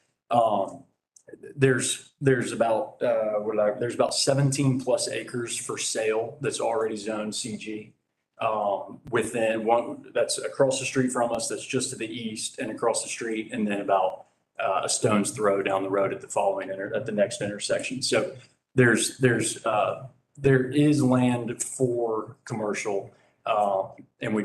There's about 17 plus acres for sale that's already zoned CG. Within one that's across the street from us, that's just to the east and across the street, and then about a stone's throw down the road at the next intersection. So there is land for commercial, and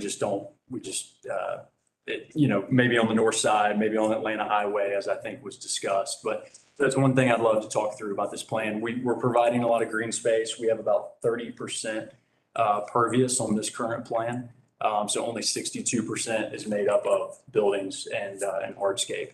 maybe on the north side, maybe on Atlanta Highway, as I think was discussed. But that's one thing I'd love to talk through about this plan. We're providing a lot of green space. We have about 30% pervious on this current plan. So only 62% is made up of buildings and hardscape.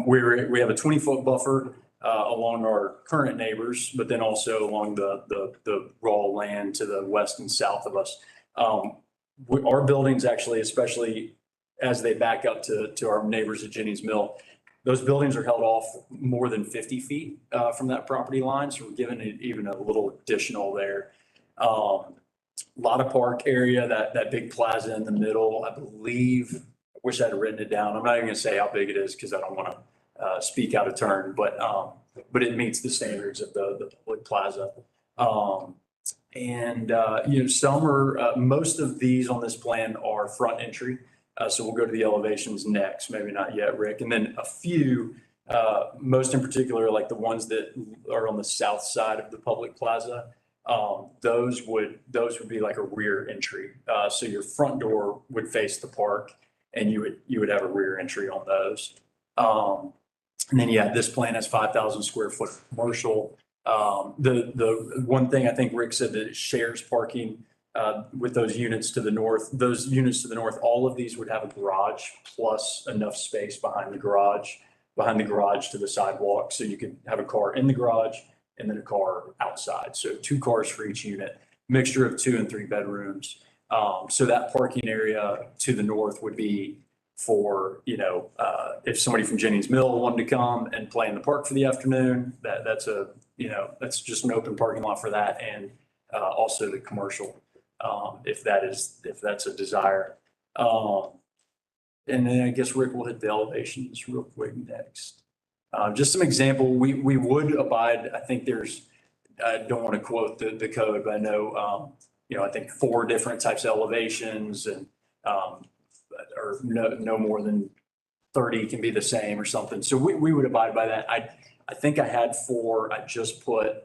We have a 20-foot buffer along our current neighbors, but then also along the raw land to the west and south of us. Our buildings actually, especially as they back up to our neighbors at Jennings Mill, those buildings are held off more than 50 feet from that property line. So we're giving it even a little additional there. A lot of park area, that big plaza in the middle, I believe. I wish I'd written it down. I'm not even gonna say how big it is because I don't want to speak out of turn, but it meets the standards of the public plaza. Most of these on this plan are front entry. So we'll go to the elevations next, maybe not yet, Rick. And then a few, most in particular, like the ones that are on the south side of the public plaza, those would be like a rear entry. So your front door would face the park, and you would have a rear entry on those. And then, this plan has 5,000 square foot commercial. The one thing I think Rick said that it shares parking with those units to the north, all of these would have a garage plus enough space behind the garage to the sidewalk. So you could have a car in the garage and then a car outside. So 2 cars for each unit, mixture of 2 and 3 bedrooms. So that parking area to the north would be for, if somebody from Jennings Mill wanted to come and play in the park for the afternoon, that's just an open parking lot for that. And also the commercial, if that's a desire. And then I guess Rick will hit the elevations real quick next. Just some example, we would abide, I think I don't want to quote the code, but I know, I think 4 different types of elevations and, or no more than 30 can be the same or something. So we would abide by that. I think I had 4. I just put,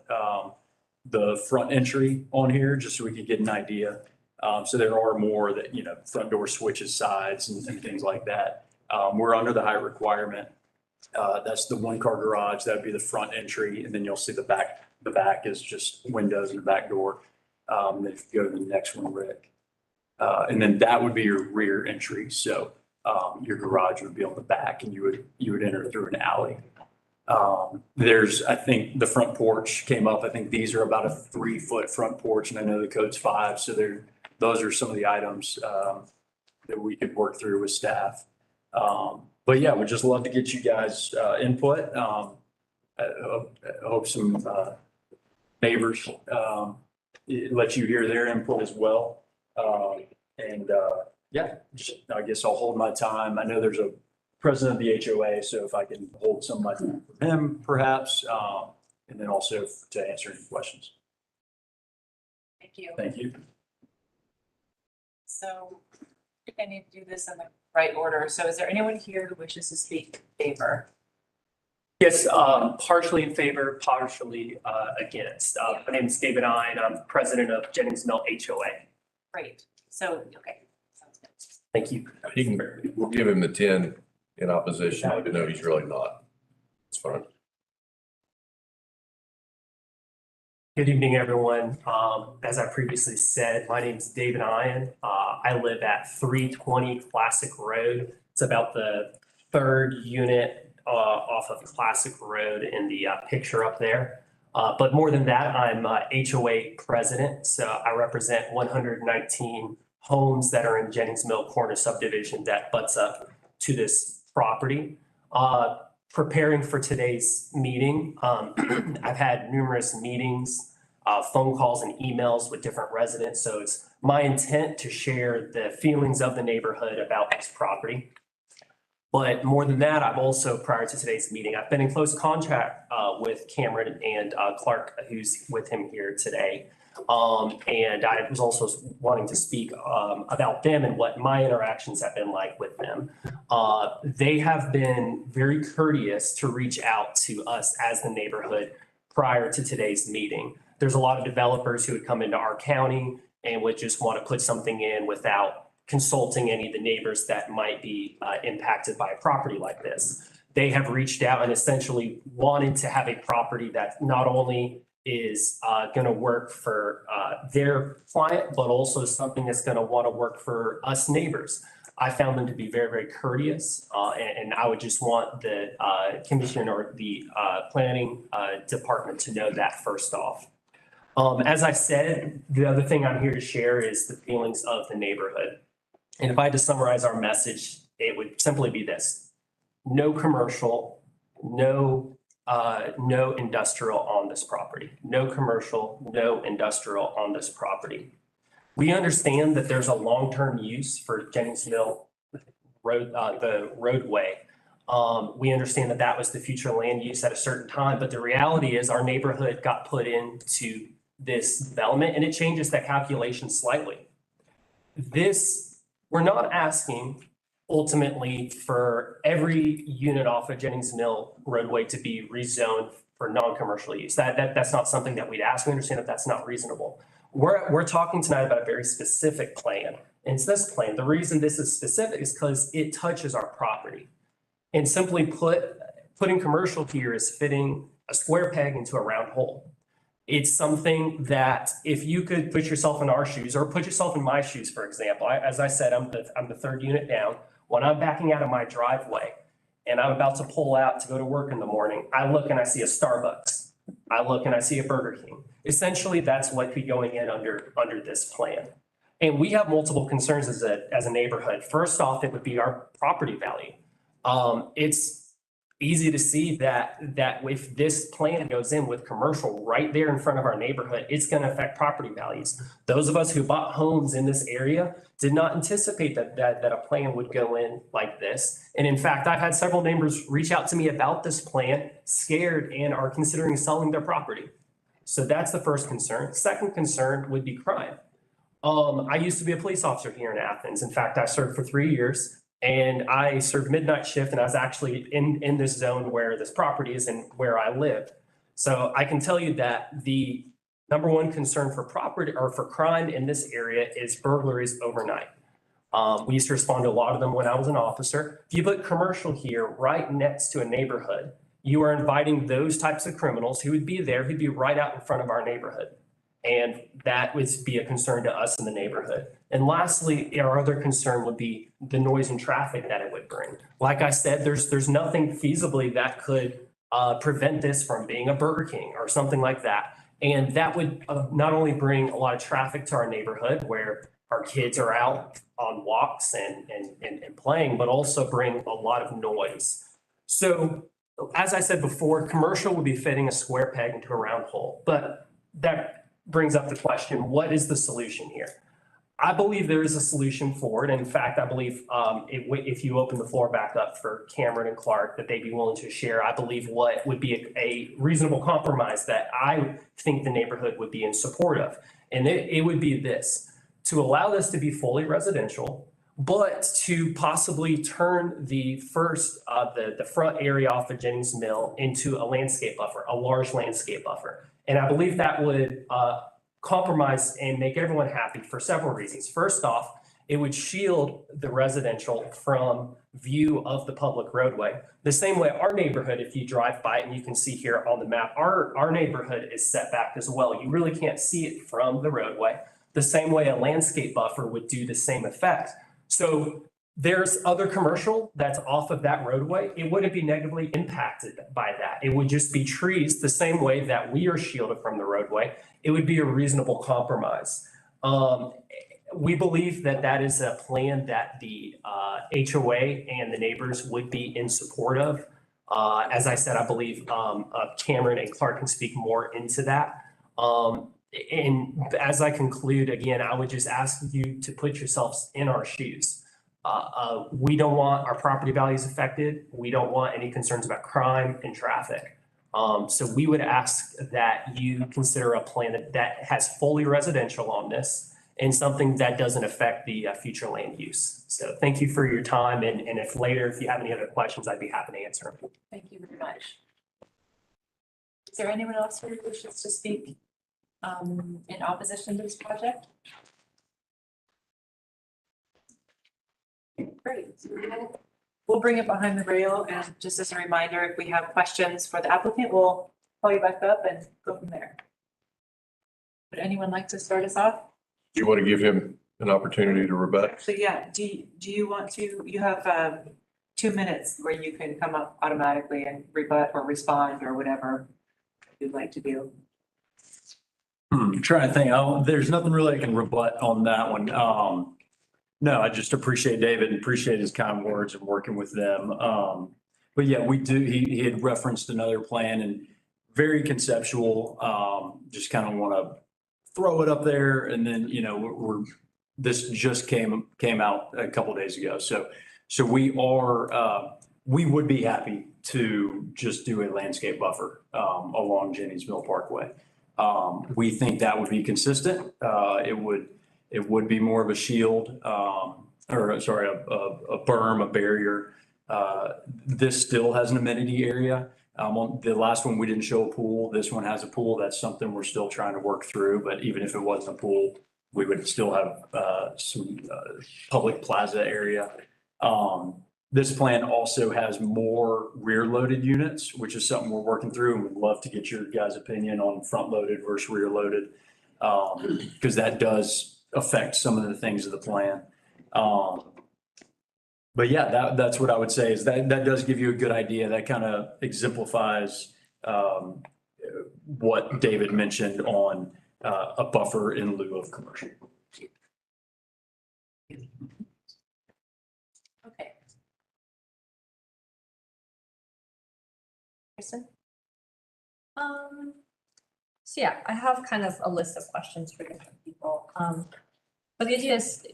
the front entry on here just so we could get an idea. So there are more that, front door switches sides and things like that. We're under the height requirement. That's the 1-car garage. That'd be the front entry. And then you'll see the back. The back is just windows and the back door. Then if you go to the next one, Rick. And then that would be your rear entry. So your garage would be on the back and you would enter through an alley. I think the front porch came up. I think these are about a 3-foot front porch and I know the code's 5. So those are some of the items that we could work through with staff. But yeah, we'd just love to get you guys input. I hope some neighbors let you hear their input as well. Yeah, I guess I'll hold my time. I know there's a president of the HOA, so if I can hold some of my time for him perhaps, and then also to answer any questions. Thank you. Thank you. So I think I need to do this in the right order. So is there anyone here who wishes to speak in favor? Yes, partially in favor, partially against. My name is David Ian. I'm president of Jennings Mill HOA. Great. So, okay. Sounds good. Thank you. We'll give him the 10 in opposition, even though he's really not. It's fine. Good evening, everyone. As I previously said, my name is David Ian. I live at 320 Classic Road. It's about the 3rd unit off of Classic Road in the picture up there. But more than that, I'm HOA president. So I represent 119 homes that are in Jennings Mill Corner subdivision that butts up to this property. Preparing for today's meeting, I've had numerous meetings, phone calls and emails with different residents. So it's my intent to share the feelings of the neighborhood about this property. But more than that, I've also, prior to today's meeting, I've been in close contact with Cameron and Clark, who's with him here today. And I was also wanting to speak about them and what my interactions have been like with them. They have been very courteous to reach out to us as the neighborhood prior to today's meeting. There's a lot of developers who would come into our county and would just want to put something in without consulting any of the neighbors that might be impacted by a property like this. They have reached out and essentially wanted to have a property that not only is going to work for their client, but also something that's going to want to work for us neighbors. I found them to be very, very courteous, and I would just want the commission or the planning department to know that first off. As I said, the other thing I'm here to share is the feelings of the neighborhood. And if I had to summarize our message, it would simply be this: no commercial, no industrial on this property. No commercial, no industrial on this property. We understand that there's a long-term use for Jennings Mill Road, the roadway. We understand that that was the future land use at a certain time, but the reality is our neighborhood got put into this development and it changes that calculation slightly. We're not asking ultimately for every unit off of Jennings Mill roadway to be rezoned for non-commercial use. That's not something that we'd ask. We understand that that's not reasonable. We're talking tonight about a very specific plan. And it's this plan. The reason this is specific is because it touches our property. And simply putting commercial here is fitting a square peg into a round hole. It's something that if you could put yourself in our shoes or put yourself in my shoes, for example, as I said, I'm the third unit down. When I'm backing out of my driveway and I'm about to pull out to go to work in the morning, I look and I see a Starbucks. I look and I see a Burger King. Essentially, that's what could be going in under this plan. And we have multiple concerns as a neighborhood. First off, it would be our property value. It's easy to see that if this plan goes in with commercial right there in front of our neighborhood, it's going to affect property values. Those of us who bought homes in this area did not anticipate that a plan would go in like this. And in fact, I've had several neighbors reach out to me about this plan, scared, and are considering selling their property. So that's the first concern. Second concern would be crime. I used to be a police officer here in Athens. In fact, I served for 3 years. And I served midnight shift, and I was actually in this zone where this property is and where I live. So I can tell you that the number one concern for property or for crime in this area is burglaries overnight. We used to respond to a lot of them when I was an officer. If you put commercial here right next to a neighborhood, you are inviting those types of criminals who would be there, who'd be right out in front of our neighborhood. And that would be a concern to us in the neighborhood. And lastly, our other concern would be the noise and traffic that it would bring. Like I said, there's nothing feasibly that could prevent this from being a Burger King or something like that. And that would not only bring a lot of traffic to our neighborhood where our kids are out on walks and playing, but also bring a lot of noise. So as I said before, commercial would be fitting a square peg into a round hole. But that brings up the question, what is the solution here? I believe there is a solution for it. In fact, I believe if you open the floor back up for Cameron and Clark, that they'd be willing to share, I believe, what would be a reasonable compromise that I think the neighborhood would be in support of. And it would be this, to allow this to be fully residential, but to possibly turn the front area off of Jennings Mill into a landscape buffer, a large landscape buffer. And I believe that would compromise and make everyone happy for several reasons. First off, it would shield the residential from view of the public roadway. The same way our neighborhood, if you drive by it, and you can see here on the map, our neighborhood is set back as well. You really can't see it from the roadway. The same way a landscape buffer would do the same effect. So there's other commercial that's off of that roadway. It wouldn't be negatively impacted by that. It would just be trees the same way that we are shielded from the roadway. It would be a reasonable compromise. We believe that is a plan that the HOA and the neighbors would be in support of. As I said, I believe Cameron and Clark can speak more into that. And as I conclude, again, I would just ask you to put yourselves in our shoes. We don't want our property values affected. We don't want any concerns about crime and traffic. So we would ask that you consider a plan that has fully residential on this and something that doesn't affect the future land use. So thank you for your time. And if you have any other questions, I'd be happy to answer them. Thank you very much. Is there anyone else who wishes to speak in opposition to this project? Great. We'll bring it behind the rail, and just as a reminder, if we have questions for the applicant, we'll call you back up and go from there. Would anyone like to start us off? Do you want to give him an opportunity to rebut? So yeah, do you want to, you have 2 minutes where you can come up automatically and rebut or respond or whatever you'd like to do. I'm trying to think, there's nothing really I can rebut on that one. No, I just appreciate David and appreciate his kind words and working with them. But yeah, we do, he had referenced another plan and very conceptual, just kind of want to throw it up there. And then, this just came out a couple of days ago. So we would be happy to just do a landscape buffer, along Jennings Mill Parkway. We think that would be consistent. It would be more of a shield, a berm, a barrier. This still has an amenity area. On the last one, we didn't show a pool. This one has a pool. That's something we're still trying to work through. But even if it wasn't a pool, we would still have some public plaza area. This plan also has more rear-loaded units, which is something we're working through, and we'd love to get your guys' opinion on front-loaded versus rear-loaded. Because that does affect some of the things of the plan. But yeah, that's what I would say is that does give you a good idea. That kind of exemplifies what David mentioned on a buffer in lieu of commercial. Okay. Kristen? So yeah, I have kind of a list of questions for different people. But the idea is,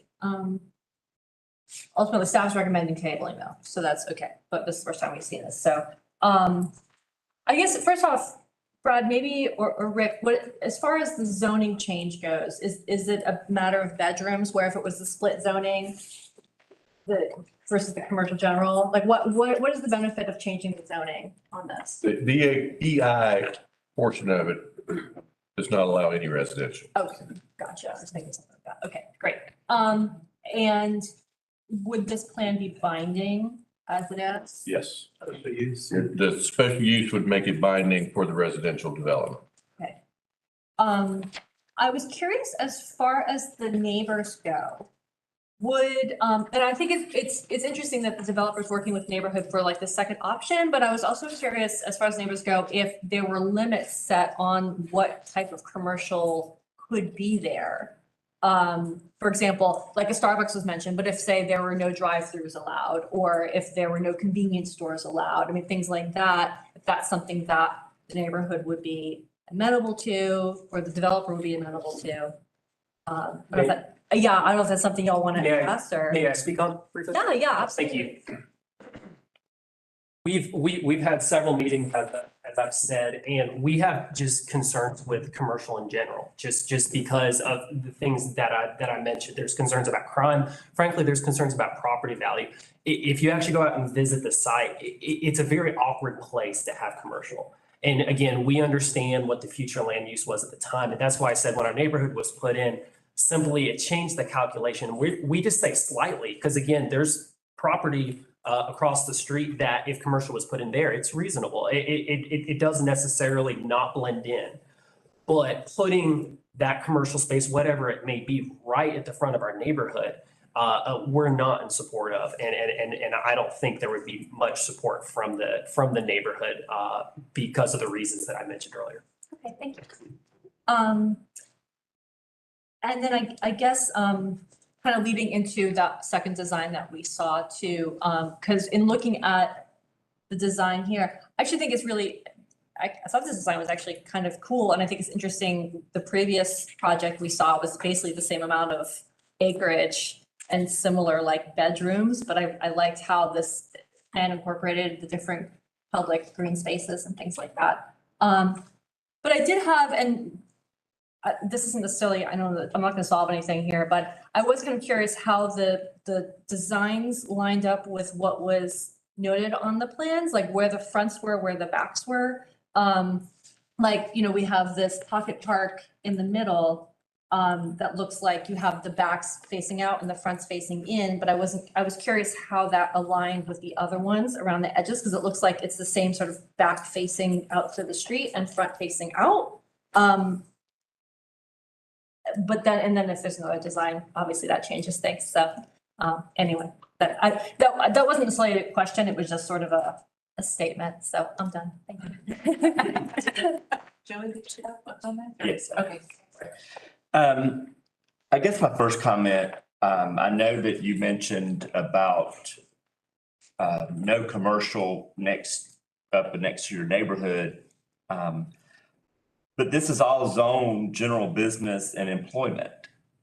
ultimately staff's recommending tabling though, so that's okay. But this is the first time we've seen this, so, I guess first off, Brad, maybe, or Rick, what, as far as the zoning change goes, is it a matter of bedrooms where if it was the split zoning, versus the commercial general, like what is the benefit of changing the zoning on this? The EI portion of it does not allow any residential. Okay, gotcha. I was thinking something like that. Okay, great. And would this plan be binding as it is? Yes. Special use. The special use would make it binding for the residential development. Okay. I was curious as far as the neighbors go. Would, and I think it's interesting that the developer's working with neighborhood for like the second option, but I was also curious as far as neighbors go, if there were limits set on what type of commercial could be there. For example, like a Starbucks was mentioned, but if say there were no drive-throughs allowed, or if there were no convenience stores allowed, I mean, things like that, if that's something that the neighborhood would be amenable to, or the developer would be amenable to. But if that, yeah, I don't know if that's something y'all want to address or. May I speak on briefly? Yeah, yeah, absolutely. Thank you. We've had several meetings, as I've said, and we have just concerns with commercial in general, just because of the things that I mentioned. There's concerns about crime. Frankly, there's concerns about property value. If you actually go out and visit the site, it's a very awkward place to have commercial. And again, we understand what the future land use was at the time. And that's why I said when our neighborhood was put in, simply it changed the calculation. We just say slightly, because again, there's property across the street that if commercial was put in there, it's reasonable. It doesn't necessarily not blend in. But putting that commercial space, whatever it may be, right at the front of our neighborhood, we're not in support of. And I don't think there would be much support from the neighborhood because of the reasons that I mentioned earlier. Okay, thank you. And then I guess, kind of leading into that second design that we saw too, because in looking at the design here, I actually think it's really, I thought this design was actually kind of cool. And I think it's interesting. The previous project we saw was basically the same amount of acreage and similar like bedrooms, but I liked how this plan incorporated the different public green spaces and things like that. But I did have, and this isn't necessarily, I know that I'm not going to solve anything here, but I was kind of curious how the designs lined up with what was noted on the plans, like where the fronts were, where the backs were. Like, you know, we have this pocket park in the middle that looks like you have the backs facing out and the fronts facing in, but I was curious how that aligned with the other ones around the edges, because it looks like it's the same sort of back facing out to the street and front facing out. But then, and then if there's another design, obviously that changes things. So anyway, that wasn't necessarily a question. It was just sort of a statement. So I'm done. Thank you. Joey, did you have what's on that? Yes. Okay. I guess my first comment, I know that you mentioned about no commercial up next to your neighborhood. But this is all zone general business and employment.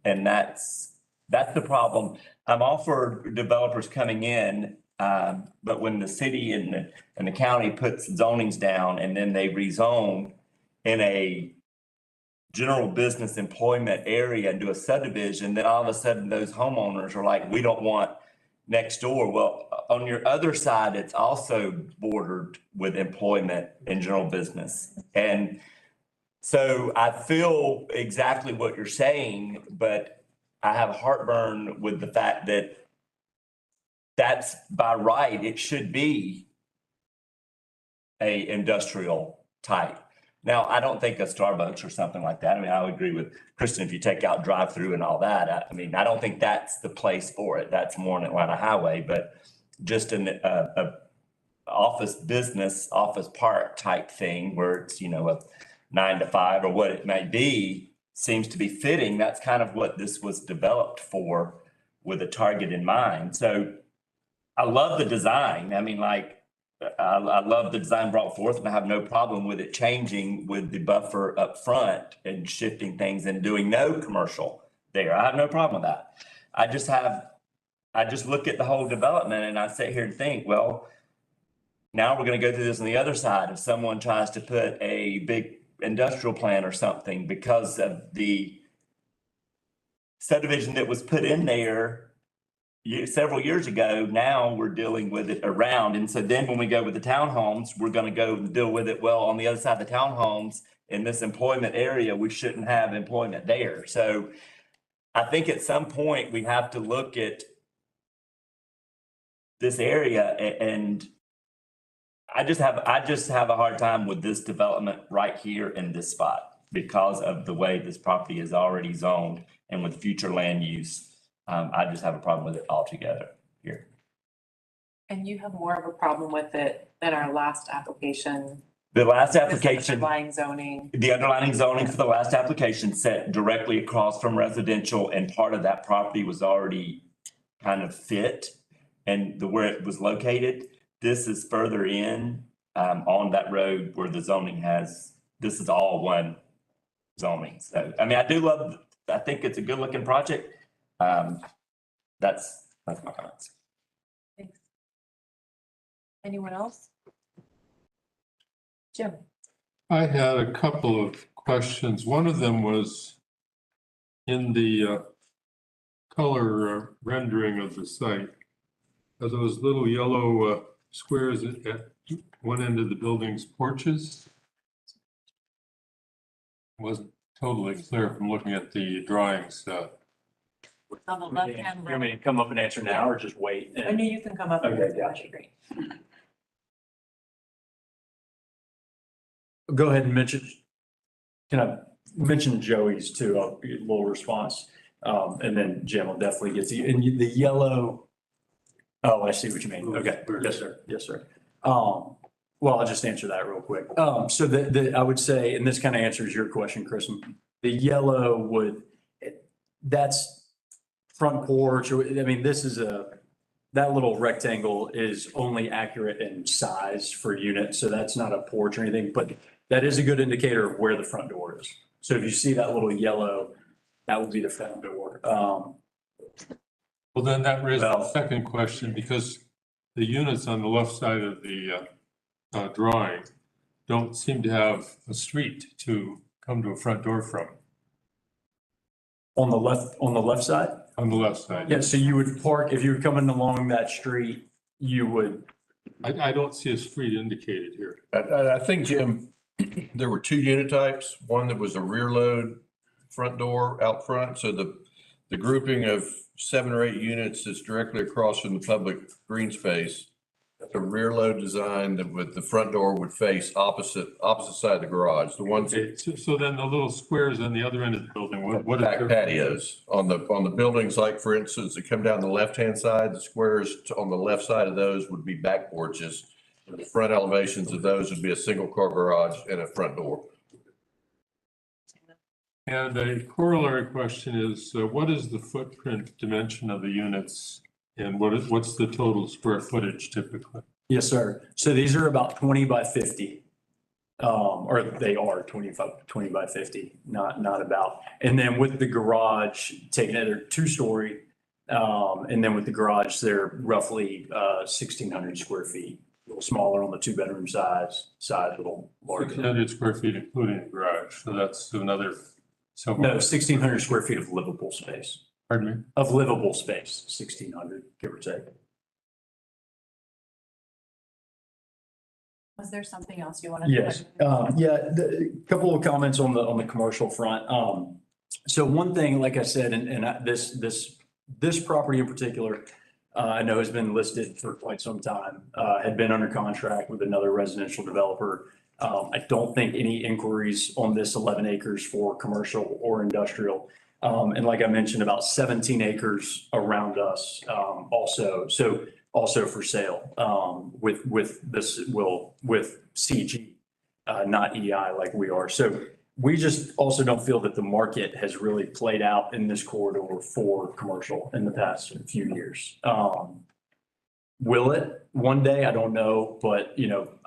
And that's the problem. I'm all for developers coming in, but when the city and the county puts zonings down and then they rezone in a general business employment area and do a subdivision, then all of a sudden those homeowners are like, we don't want next door. Well, on your other side, it's also bordered with employment and general business. And so I feel exactly what you're saying, but I have heartburn with the fact that that's by right, it should be a industrial type. Now, I don't think a Starbucks or something like that. I mean, I would agree with Kristen, if you take out drive-through and all that, I mean, I don't think that's the place for it. That's more an Atlanta highway, but just a office business, office park type thing where it's, you know, a 9 to 5 or what it may be, seems to be fitting. That's kind of what this was developed for, with a target in mind. So I love the design. I mean, like, I love the design brought forth, and I have no problem with it changing with the buffer up front and shifting things and doing no commercial there. I have no problem with that. I just look at the whole development and I sit here and think, well, now we're going to go through this on the other side. If someone tries to put a big industrial plant or something because of the subdivision that was put in there several years ago, now we're dealing with it around. And so then when we go with the townhomes, we're going to go deal with it. Well, on the other side of the townhomes in this employment area, we shouldn't have employment there. So I think at some point we have to look at this area, and I just have a hard time with this development right here in this spot because of the way this property is already zoned and with future land use. I just have a problem with it altogether here. And you have more of a problem with it than our last application. The last This application, underlying zoning. the underlying zoning for the last application set directly across from residential, and part of that property was already kind of fit and where it was located. This is further in on that road where the zoning this is all one zoning. So, I mean, I think it's a good looking project. That's my comments. Thanks. Anyone else? Jim? I had a couple of questions. One of them was in the color rendering of the site. Are those little yellow squares at one end of the building's porches? Wasn't totally clear from looking at the drawings. On the left hand. You want me to come up and answer now or just wait? I knew you can come up. Okay, gotcha. Go ahead and mention, can I mention Joey's too? I'll get a little response. And then Jim will definitely get to you. And the yellow, oh, I see what you mean. Okay, yes, sir. Yes, sir. Well, I'll just answer that real quick. So I would say, and this kind of answers your question, Chris, the yellow that's front porch, or, I mean, that little rectangle is only accurate in size for unit, so that's not a porch or anything, but that is a good indicator of where the front door is. So if you see that little yellow, that would be the front door. Well, then that raises the second question, because the units on the left side of the drawing don't seem to have a street to come to a front door from. On the left side? On the left side. Yeah, so you would park, if you were coming along that street, you would. I don't see a street indicated here. I think, Jim, there were two unit types. One that was a rear load front door out front. So the grouping of 7 or 8 units is directly across from the public green space. The rear load design with the front door would face opposite side of the garage. The ones So then the little squares on the other end of the building, what is back their patios on the buildings, like for instance, that come down the left-hand side, the squares on the left side of those would be back porches. The front elevations of those would be a single car garage and a front door. And a corollary question is, what is the footprint dimension of the units? And what's the total square footage typically? Yes, sir. So these are about 20 by 50. Or they are 20 by 50, not about. And then with the garage, taking it, they're 2-story. And then with the garage, they're roughly 1,600 square feet. A little smaller on the 2-bedroom size, a little larger. 1,600 square feet, including the garage. So that's another. No, 1,600 square feet of livable space. Pardon me? Of livable space, 1,600, give or take. Was there something else you wanted to? Yes, a couple of comments on the commercial front. So one thing, like I said, and this property in particular, I know has been listed for quite some time, had been under contract with another residential developer. I don't think any inquiries on this 11 acres for commercial or industrial. And like I mentioned, about 17 acres around us, also. So also for sale, with CG, not EI like we are. So we just also don't feel that the market has really played out in this corridor for commercial in the past few years. Will it one day? I don't know, but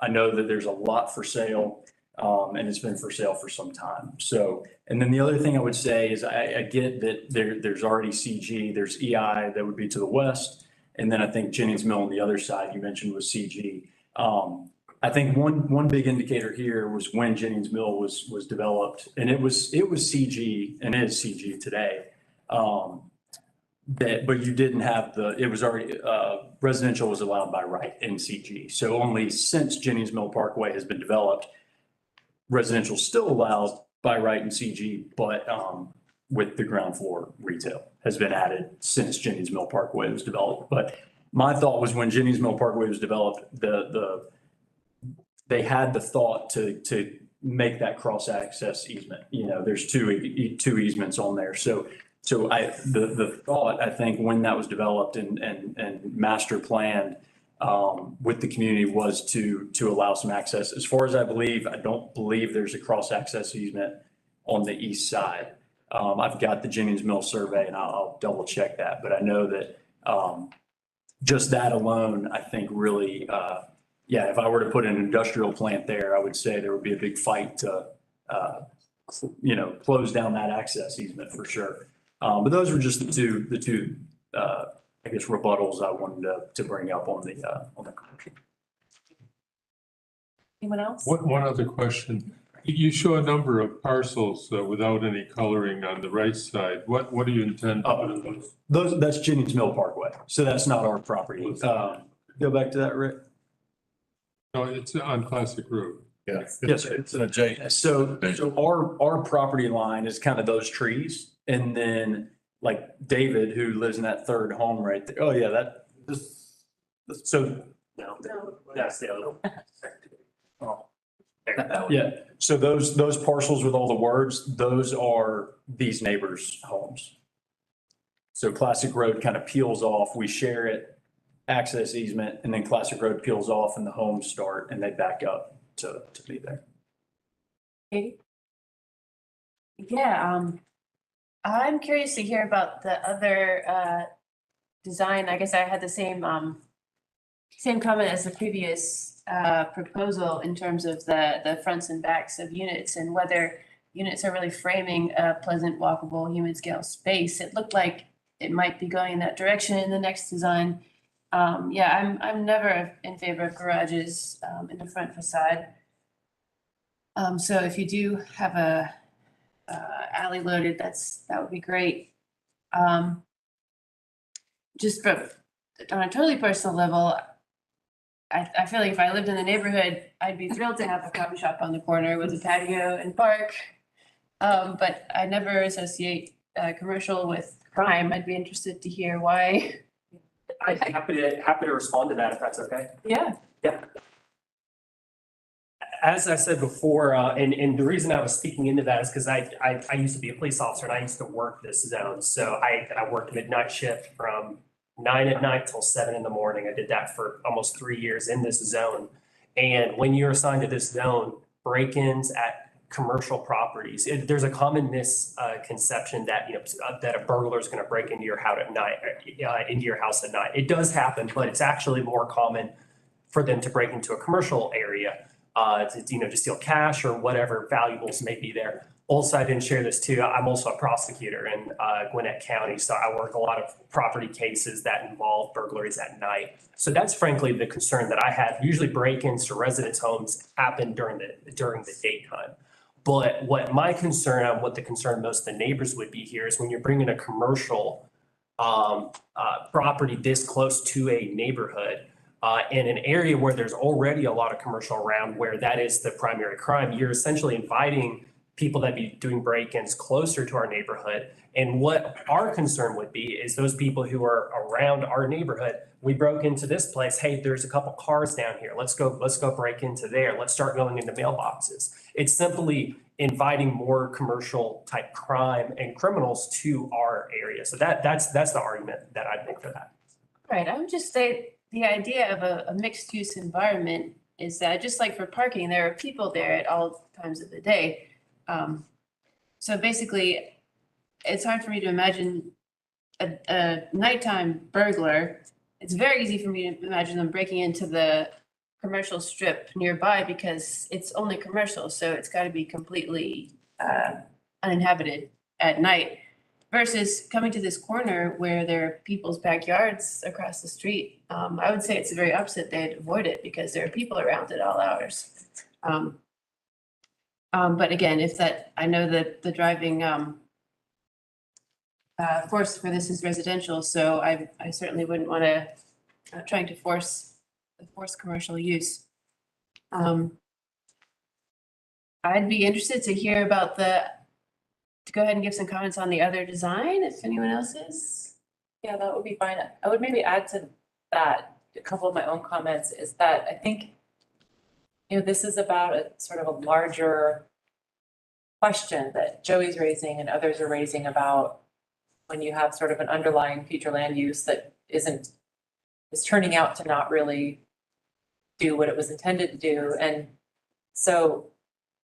I know that there's a lot for sale, and it's been for sale for some time. So, and then the other thing I would say is I get that there's already CG, there's EI that would be to the west. And then I think Jennings Mill on the other side you mentioned was CG. I think one big indicator here was when Jennings Mill was developed, and it was CG and is CG today. But you didn't have it was already, residential was allowed by right in CG. So only since Jennings Mill Parkway has been developed, residential still allowed by right in CG, but with the ground floor retail has been added since Jennings Mill Parkway was developed. But my thought was when Jennings Mill Parkway was developed, they had the thought to make that cross access easement. There's two easements on there. So the thought, I think, when that was developed and master planned with the community was to allow some access. As far as I believe, I don't believe there's a cross access easement on the east side. I've got the Jennings Mill survey and I'll double check that, but I know that just that alone, I think really, if I were to put an industrial plant there, I would say there would be a big fight to, close down that access easement for sure. But those were just the two, I guess, rebuttals I wanted to bring up on the commercial. Anyone else? One other question. You show a number of parcels without any coloring on the right side. What do you intend to do with those? That's Jennings Mill Parkway. So that's not our property. Go back to that, Rick. No, it's on Classic Road. Yeah. Yes, It's an adjacent. So our property line is kind of those trees. And then like David, who lives in that third home right there. Oh yeah, so. No, that's the other one. Oh. There. Yeah, so those parcels with all the words, those are these neighbors' homes. So Classic Road kind of peels off, we share it, access easement, and then Classic Road peels off and the homes start and they back up to be there. Katie? Yeah, I'm curious to hear about the other design. I guess I had the same comment as the previous proposal in terms of the fronts and backs of units and whether units are really framing a pleasant, walkable, human scale space. It looked like it might be going in that direction in the next design. I'm never in favor of garages in the front facade. So if you do have a alley loaded, that would be great. Just on a totally personal level, I feel like if I lived in the neighborhood, I'd be thrilled to have a coffee shop on the corner with a patio and park. But I never associate commercial with crime. I'd be interested to hear why. I'm happy to respond to that if that's okay. Yeah. Yeah. As I said before, and the reason I was speaking into that is because I used to be a police officer and I used to work this zone. So I worked midnight shift from 9 at night till 7 in the morning. I did that for almost 3 years in this zone. And when you're assigned to this zone, break-ins at commercial properties, there's a common misconception that that a burglar is going to break into your house at night. It does happen, but it's actually more common for them to break into a commercial area to steal cash or whatever valuables may be there. Also, I didn't share this too. I'm also a prosecutor in Gwinnett County, so I work a lot of property cases that involve burglaries at night. So that's frankly the concern that I have. Usually break-ins to residents' homes happen during the daytime. But what my concern and what the concern most of the neighbors would be here is when you're bringing a commercial property this close to a neighborhood in an area where there's already a lot of commercial around where that is the primary crime, you're essentially inviting people that be doing break-ins closer to our neighborhood. And what our concern would be is those people who are around our neighborhood. We broke into this place. Hey, there's a couple cars down here. Let's go break into there. Let's start going into mailboxes. It's simply inviting more commercial type crime and criminals to our area. So that's the argument that I'd make for that. Right, I would just say the idea of a mixed use environment is that just like for parking, there are people there at all times of the day. So basically, it's hard for me to imagine a nighttime burglar. It's very easy for me to imagine them breaking into the commercial strip nearby because it's only commercial, so it's got to be completely uninhabited at night. Versus coming to this corner where there are people's backyards across the street. I would say it's the very opposite. They'd avoid it because there are people around at all hours. But again, if that, I know that the driving force for this is residential, so I certainly wouldn't want to trying to force commercial use. I'd be interested to hear about to go ahead and give some comments on the other design, if anyone else is. Yeah, that would be fine. I would maybe add to that, a couple of my own comments is that I think, this is about a sort of a larger question that Joey's raising and others are raising about when you have sort of an underlying future land use that is turning out to not really do what it was intended to do. And so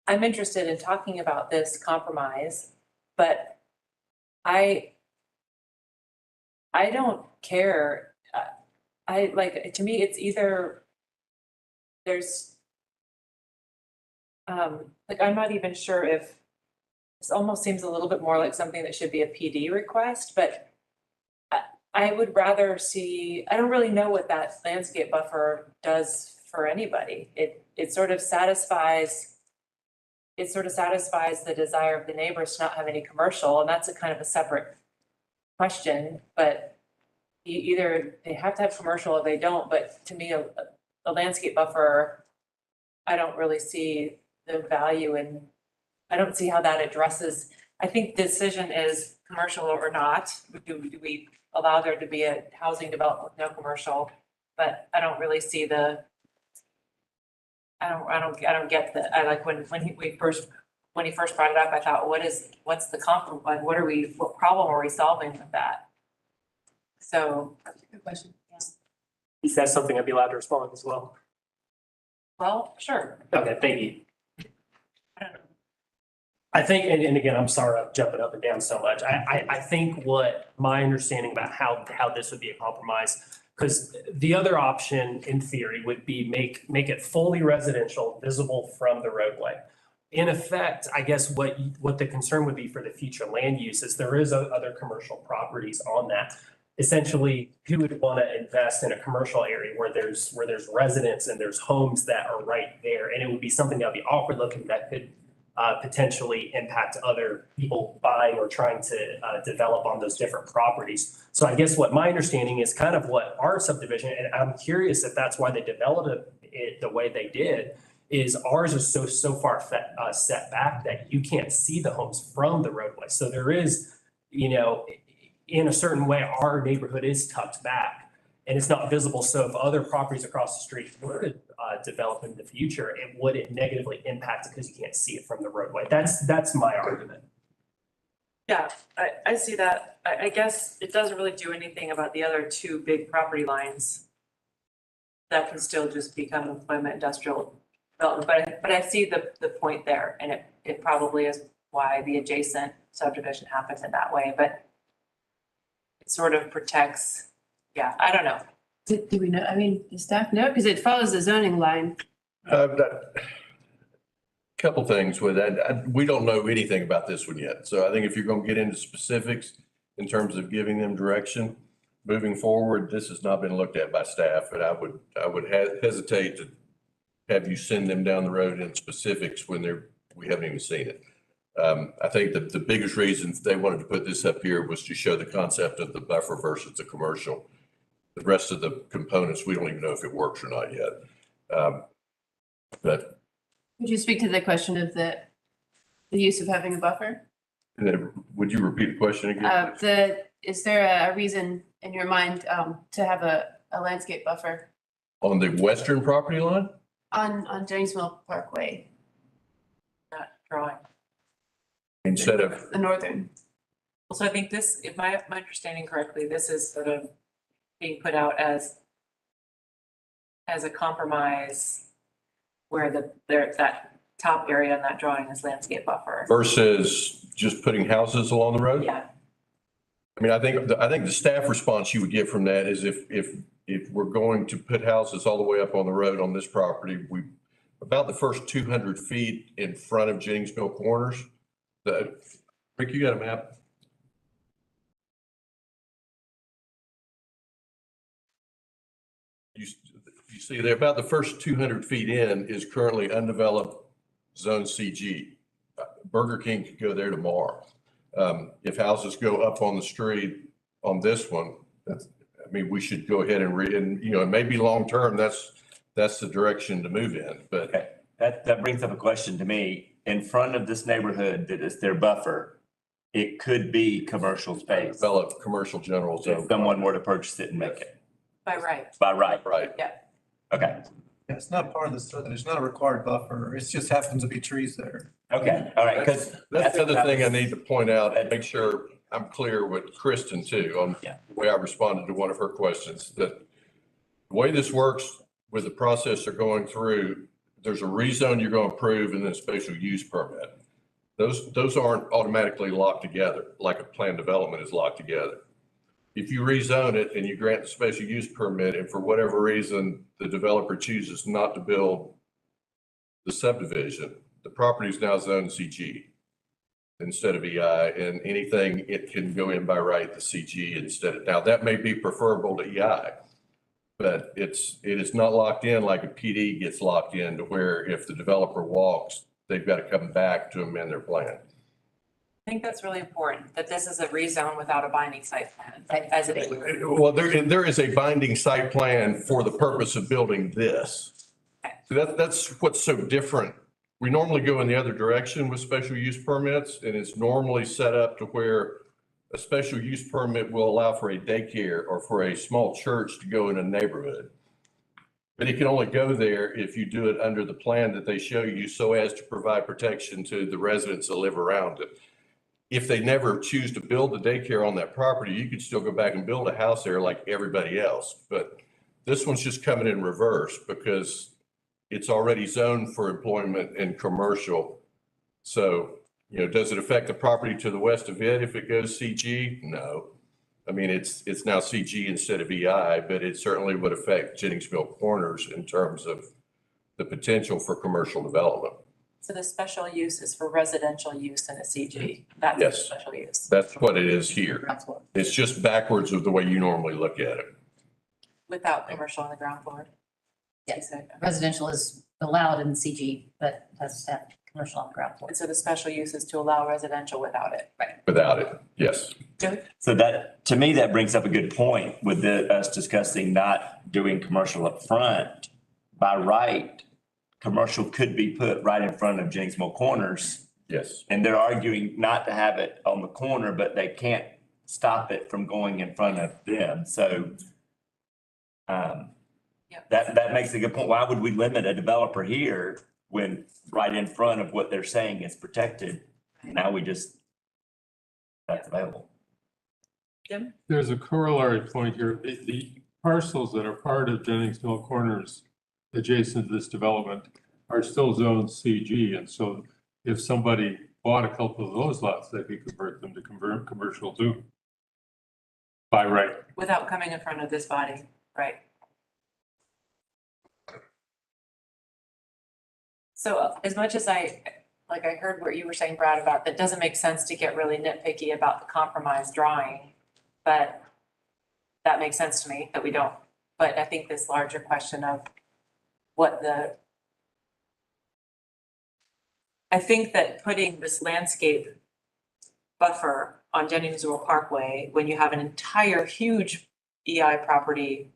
I'm interested in talking about this compromise, but I don't care. To me, it's either there's, I'm not even sure if this almost seems a little bit more like something that should be a PD request, but I would rather see, I don't really know what that landscape buffer does for anybody. It sort of satisfies the desire of the neighbors to not have any commercial, and that's a kind of a separate question, but either they have to have commercial or they don't, but to me, a landscape buffer, I don't really see the value in, I don't see how that addresses, I think the decision is commercial or not. Do we allow there to be a housing development with no commercial? But I don't really see I don't get the, I like when he first brought it up, I thought, what's the compromise? What problem are we solving with that? So that's a good question. Yeah. Is that something I'd be allowed to respond as well? Well, sure. Okay, thank you. I think, and again, I'm sorry I'm jumping up and down so much. I think what my understanding about how this would be a compromise, because the other option in theory would be make it fully residential, visible from the roadway. In effect, I guess what the concern would be for the future land use is there is other commercial properties on that. Essentially, who would want to invest in a commercial area where there's residents and there's homes that are right there, and it would be something that would be awkward looking that could potentially impact other people buying or trying to develop on those different properties. So I guess what my understanding is kind of what our subdivision, and I'm curious if that's why they developed it the way they did, is ours is so far set back that you can't see the homes from the roadway. So there is, in a certain way, our neighborhood is tucked back and it's not visible. So if other properties across the street were to develop in the future, it wouldn't negatively impact it because you can't see it from the roadway. That's my argument. Yeah, I see that. I guess it doesn't really do anything about the other two big property lines that can still just become employment industrial development. But I see the point there, and it probably is why the adjacent subdivision happens in that way, but it sort of protects, yeah, I don't know. Do we know, I mean, does staff know? Because it follows the zoning line. Couple things with that. We don't know anything about this one yet. So I think if you're going to get into specifics in terms of giving them direction moving forward, this has not been looked at by staff, and I would hesitate to have you send them down the road in specifics when we haven't even seen it. I think that the biggest reason they wanted to put this up here was to show the concept of the buffer versus the commercial. The rest of the components, we don't even know if it works or not yet. But Would you speak to the question of the the use of having a buffer? And then would you repeat the question again? Is there a reason in your mind, to have a landscape buffer On the western property line? on James Mill Parkway, Not drawing. Instead of, the northern? So I think this, if my understanding correctly, this is sort of being put out as a compromise where that top area in that drawing is landscape buffer. versus just putting houses along the road? Yeah, I mean, I think the staff response you would get from that is if we're going to put houses all the way up on the road on this property, about the first 200 feet in front of Jennings Mill Corners, Rick, you got a map? You see there, about the first 200 feet in is currently undeveloped zone CG. Burger King could go there tomorrow. If houses go up on the street on this one, we should go ahead and it may be long-term, that's the direction to move in, but. Okay, that brings up a question to me. In front of this neighborhood that is their buffer, it could be commercial space. Develop commercial general zone. If someone were to purchase it and make it by right. by right. Right. Yeah. Okay, Yeah, it's not part of the study. It's not a required buffer. It just happens to be trees there. okay, all right, because That's the other thing I need to point out and make sure I'm clear with Kristen too, on the way I responded to one of her questions, that the way this works with the process they're going through, there's a rezone you're going to approve and then a special use permit. Those aren't automatically locked together like a planned development is locked together. If you rezone it and you grant the special use permit and for whatever reason, the developer chooses not to build the subdivision, the property is now zoned CG instead of EI, and anything it can go in by right to CG instead of, now that may be preferable to EI, but it is not locked in like a PD gets locked in to where if the developer walks, they've got to come back to amend their plan. I think that's really important, that this is a rezone without a binding site plan, as it is. Well, there is a binding site plan for the purpose of building this. So that's what's so different. We normally go in the other direction with special use permits, and it's normally set up to where a special use permit will allow for a daycare or for a small church to go in a neighborhood. But it can only go there if you do it under the plan that they show you so as to provide protection to the residents that live around it. If they never choose to build the daycare on that property, you could still go back and build a house there like everybody else. But this one's just coming in reverse because it's already zoned for employment and commercial. So, does it affect the property to the west of it if it goes CG? No. I mean, it's now CG instead of EI, but it certainly would affect Jennings Mill Corners in terms of the potential for commercial development. So the special use is for residential use in a CG. That's the Yes. special use. That's what it is here. It's just backwards of the way you normally look at it. Without commercial on the ground floor. Yes, residential is allowed in CG, but has that commercial on the ground floor. And so the special use is to allow residential without it. Right. Without it, yes. so that, to me, that brings up a good point with us discussing not doing commercial up front. By right, commercial could be put right in front of Jennings Mill Corners. Yes. And they're arguing not to have it on the corner, but they can't stop it from going in front of them. So that makes a good point. Why would we limit a developer here when right in front of what they're saying is protected? Now that's available. Jim? There's a corollary point here. The parcels that are part of Jennings Mill Corners adjacent to this development are still zoned CG. And so if somebody bought a couple of those lots, they could convert them to commercial too. By right. Without coming in front of this body, right? So as much as I heard what you were saying, Brad, about that doesn't make sense to get really nitpicky about the compromise drawing, but that makes sense to me that we don't. But I think this larger question of I think that putting this landscape buffer on Jennings Mill Parkway, when you have an entire huge EI property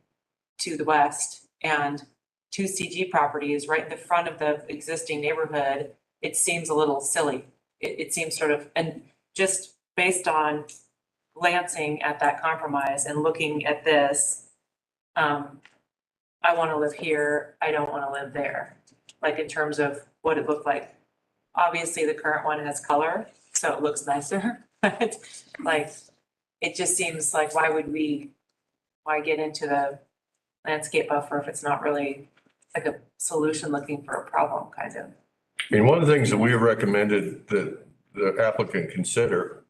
to the west and two CG properties right in the front of the existing neighborhood, it seems a little silly it seems sort of, and just based on glancing at that compromise and looking at this, I want to live here, I don't want to live there, like in terms of what it looked like. Obviously, the current one has color, so it looks nicer, but like, it just seems like, why get into the landscape buffer if it's not really like a solution looking for a problem, kind of? I mean, one of the things that we have recommended that the applicant consider,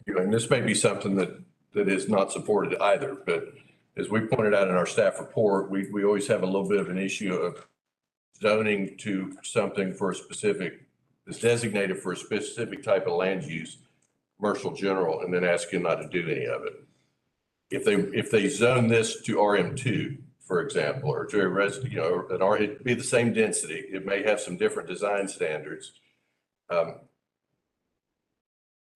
and this may be something that is not supported either, but as we pointed out in our staff report, we always have a little bit of an issue of zoning to something for a specific, is designated for a specific type of land use, commercial general, and then ask him not to do any of it. If they zone this to RM2, for example, or to a it'd be the same density. It may have some different design standards.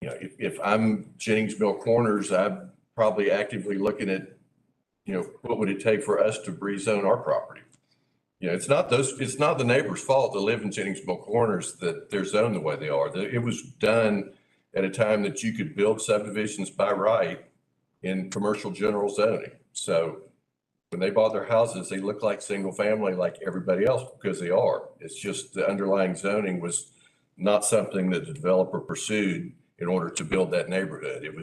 If I'm Jennings Mill Corners, I'm probably actively looking at, what would it take for us to rezone our property? It's not the neighbor's fault that live in Jennings Mill Corners that they're zoned the way they are. It was done at a time that you could build subdivisions by right in commercial general zoning. So when they bought their houses, they look like single family like everybody else because they are. It's just the underlying zoning was not something that the developer pursued in order to build that neighborhood. It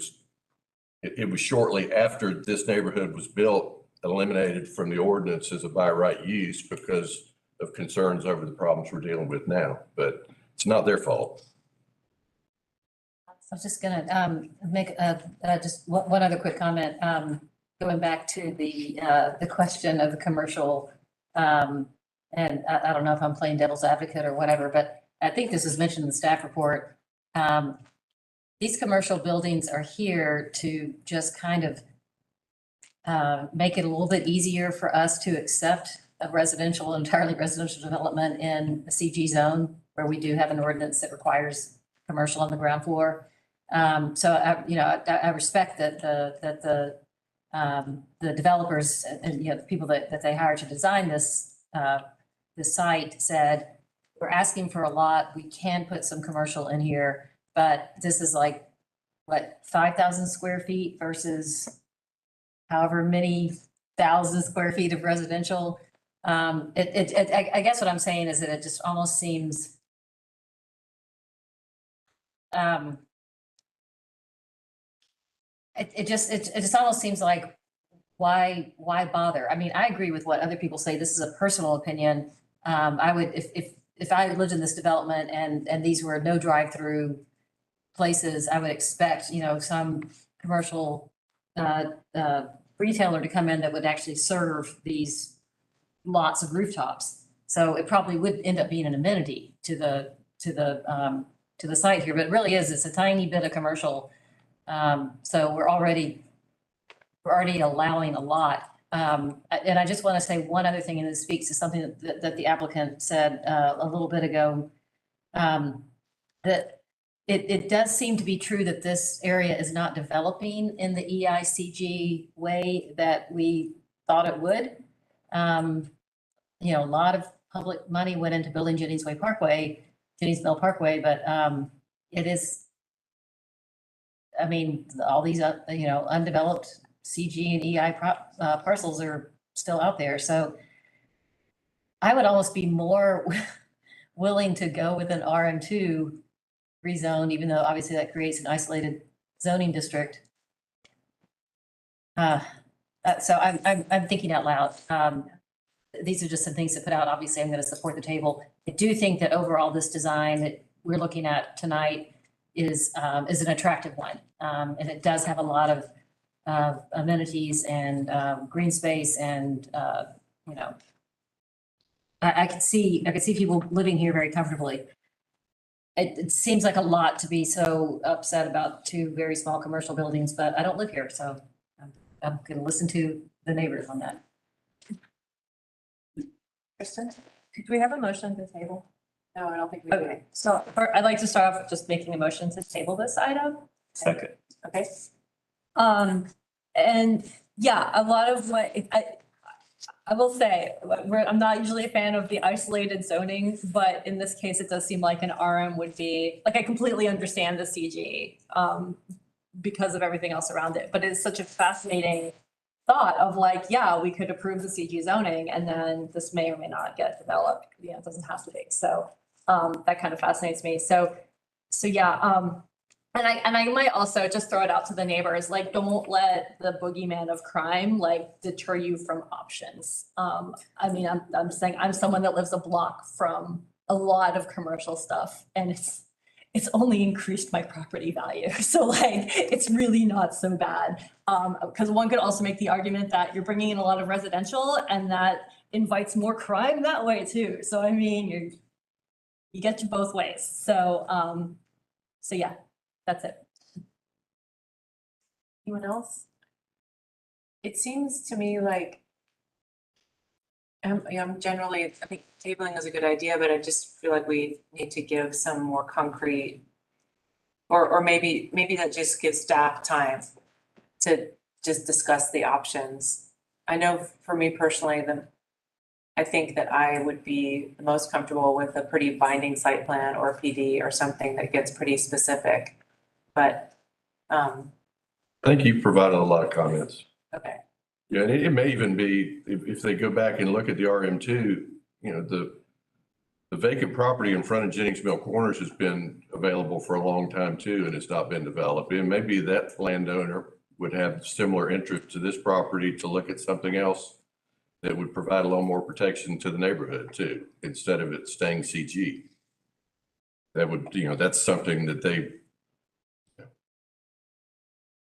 was shortly after this neighborhood was built, eliminated from the ordinance as a by right use because of concerns over the problems we're dealing with now, but it's not their fault. I was just gonna make just one other quick comment, going back to the question of the commercial. And I don't know if I'm playing devil's advocate or whatever, but I think this is mentioned in the staff report. These commercial buildings are here to just kind of make it a little bit easier for us to accept a entirely residential development in a CG zone where we do have an ordinance that requires commercial on the ground floor. So I respect that the developers and the people that they hired to design this site said, we're asking for a lot. We can put some commercial in here, but this is like, what, 5,000 square feet versus however many thousand square feet of residential. I guess what I'm saying is that it just almost seems it just almost seems like why bother? I mean, I agree with what other people say. This is a personal opinion. I would, if I lived in this development and these were no drive-through places, I would expect, some commercial retailer to come in that would actually serve these lots of rooftops. So it probably would end up being an amenity to the site here, but it really is, it's a tiny bit of commercial. So we're already allowing a lot. And I just want to say one other thing, and this speaks to something that the applicant said a little bit ago, that it does seem to be true that this area is not developing in the EICG way that we thought it would. A lot of public money went into building Jennings Mill Parkway, but it is, I mean, all these, undeveloped CG and EI parcels are still out there. So I would almost be more willing to go with an RM2 rezone, even though obviously that creates an isolated zoning district. So I'm thinking out loud. These are just some things to put out. Obviously, I'm going to support the table. I do think that overall this design that we're looking at tonight is an attractive one. And it does have a lot of amenities and green space and, I could see people living here very comfortably. It seems like a lot to be so upset about two very small commercial buildings, but I don't live here, so I'm going to listen to the neighbors on that. Kristen, could we have a motion to table? No, I don't think we do. Okay, so I'd like to start off with just making a motion to table this item. Second. Okay. And yeah, a lot of what I will say, I'm not usually a fan of the isolated zoning, but in this case, it does seem like an RM would be, like, I completely understand the CG, because of everything else around it, but it's such a fascinating thought of like, yeah, we could approve the CG zoning and then this may or may not get developed. You know, it doesn't have to be. So, that kind of fascinates me. So yeah, and I might also just throw it out to the neighbors, like, don't let the boogeyman of crime like deter you from options. I mean, I'm saying I'm someone that lives a block from a lot of commercial stuff and it's only increased my property value. So like, it's really not so bad. Because one could also make the argument that you're bringing in a lot of residential and that invites more crime that way too. So I mean, you get you both ways. So yeah, that's it. Anyone else? It seems to me like I'm generally, I think tabling is a good idea, but I just feel like we need to give some more concrete, or maybe that just gives staff time to just discuss the options. I know for me personally, I think that I would be the most comfortable with a pretty binding site plan or PD or something that gets pretty specific. But I think you provided a lot of comments. okay. Yeah, and it may even be, if they go back and look at the RM2, you know, the vacant property in front of Jennings Mill Corners has been available for a long time too, and it's not been developed. And maybe that landowner would have similar interest to this property to look at something else that would provide a little more protection to the neighborhood too, instead of it staying CG. That would, you know, that's something that they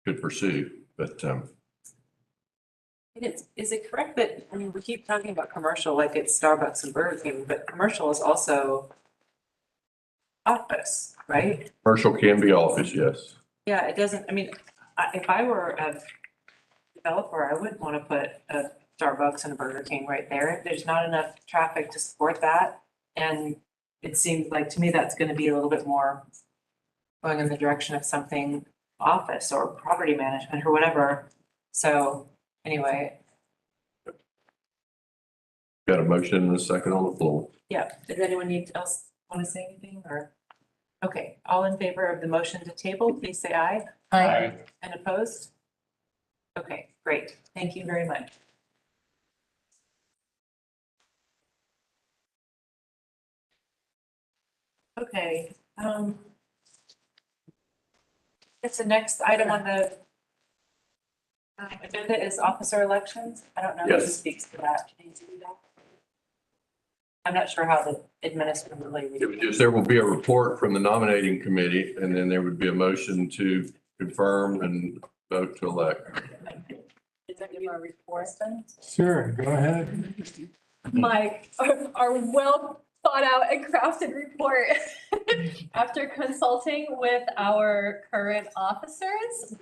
could pursue, but Is it correct that, I mean, we keep talking about commercial like it's Starbucks and Burger King, but commercial is also office, right? commercial can be office, yes. Yeah, it doesn't, I mean, if I were a developer, I wouldn't want to put a Starbucks and a Burger King right there. There's not enough traffic to support that. And it seems like, to me, that's going to be a little bit more going in the direction of something office or property management or whatever. So anyway, Got a motion and a second on the floor. yeah, does anyone else want to say anything or? Okay, all in favor of the motion to table, please say aye. Aye. And opposed? Okay, great. Thank you very much. Okay, it's the next item on the agenda is officer elections. I don't know who Yes. speaks to that. Can you do that? I'm not sure how the administratively. It would just, there will be a report from the nominating committee, and then there would be a motion to confirm and vote to elect. Is that gonna be our report then? Sure, go ahead. Our well thought out and crafted report. After consulting with our current officers,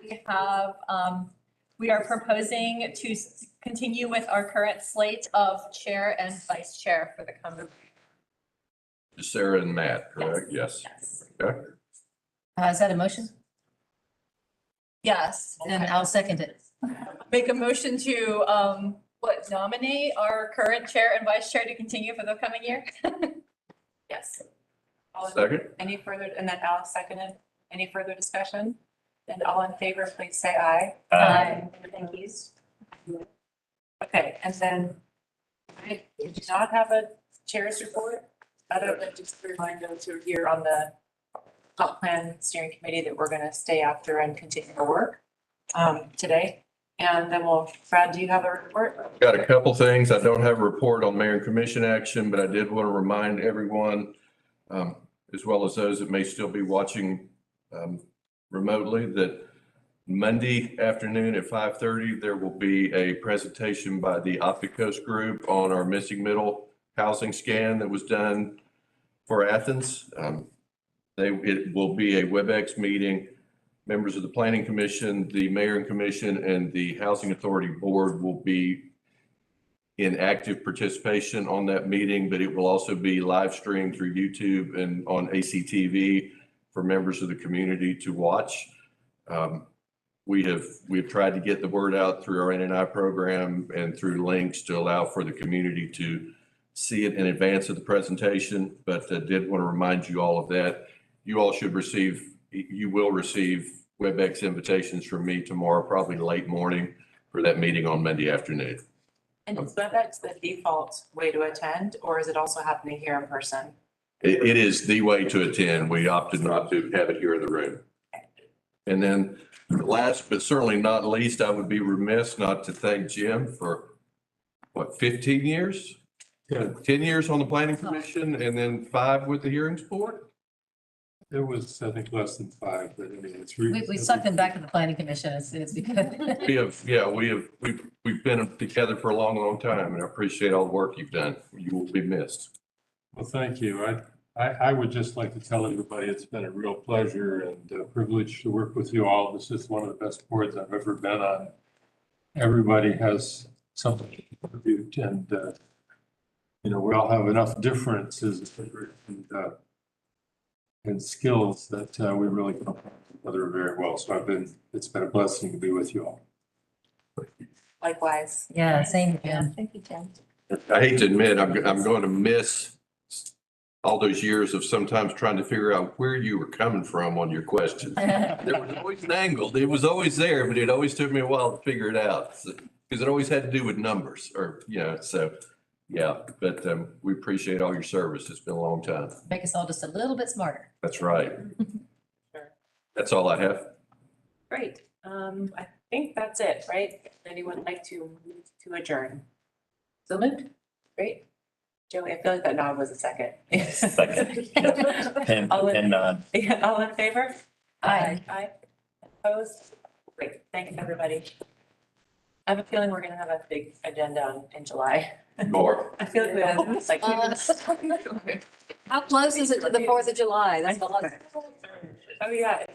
we are proposing to continue with our current slate of chair and vice chair for the coming. Sarah and Matt, correct? Yes. Yes. Okay. Is that a motion? Yes. Then I'll second it. Make a motion to, nominate our current chair and vice chair to continue for the coming year? Yes. All in- Second? Any further, and then Alex seconded. Any further discussion? Then all in favor, please say aye. Aye. Thank you. Okay, and then I do not have a chair's report, other than just to remind those who are here on the comp plan steering committee that we're gonna stay after and continue our work today. And then Brad, do you have a report? Got a couple things. I don't have a report on mayor and commission action, but I did want to remind everyone, as well as those that may still be watching remotely, that Monday afternoon at 5:30, there will be a presentation by the Opticos Group on our missing middle housing scan that was done for Athens. It will be a WebEx meeting. Members of the Planning Commission, the Mayor and Commission, and the Housing Authority Board will be in active participation on that meeting, but it will also be live streamed through YouTube and on ACTV for members of the community to watch. we've tried to get the word out through our NNI program and through links to allow for the community to see it in advance of the presentation, but did want to remind you all of that. You all should receive, you will receive WebEx invitations from me tomorrow, probably late morning, for that meeting on Monday afternoon. And is WebEx the default way to attend, or is it also happening here in person? It is the way to attend. We opted not to have it here in the room. And then last, but certainly not least, I would be remiss not to thank Jim for, what, 15 years? Yeah. 10 years on the planning commission and then 5 with the hearings board? It was, I think, less than 5, but I mean, it's. We sucked them back to the planning commission as soon as we could. We've been together for a long, long time, and I appreciate all the work you've done. You will be missed. Well, thank you. I would just like to tell everybody it's been a real pleasure and a privilege to work with you all. This is one of the best boards I've ever been on. Everybody has something to contribute, and we all have enough differences and skills that we really complement each other very well. So it's been a blessing to be with you all. Likewise. Yeah, same again. Thank you, Jim. I hate to admit, I'm going to miss all those years of sometimes trying to figure out where you were coming from on your questions. There was always an angle. It was always there, but it always took me a while to figure it out because it always had to do with numbers so yeah, but we appreciate all your service. It's been a long time. Make us all just a little bit smarter. That's right. Sure. That's all I have. Great. I think that's it, right? Anyone like to move to adjourn? So moved. Great. Joey, I feel like that nod was a second. Second. And All in- nod. Yeah, all in favor? Aye. Aye. Opposed? Great. Thank you, everybody. I have a feeling we're gonna have a big agenda in July. More. I feel like we have like. How close is it to the 4th of July? That's the last. Oh, yeah,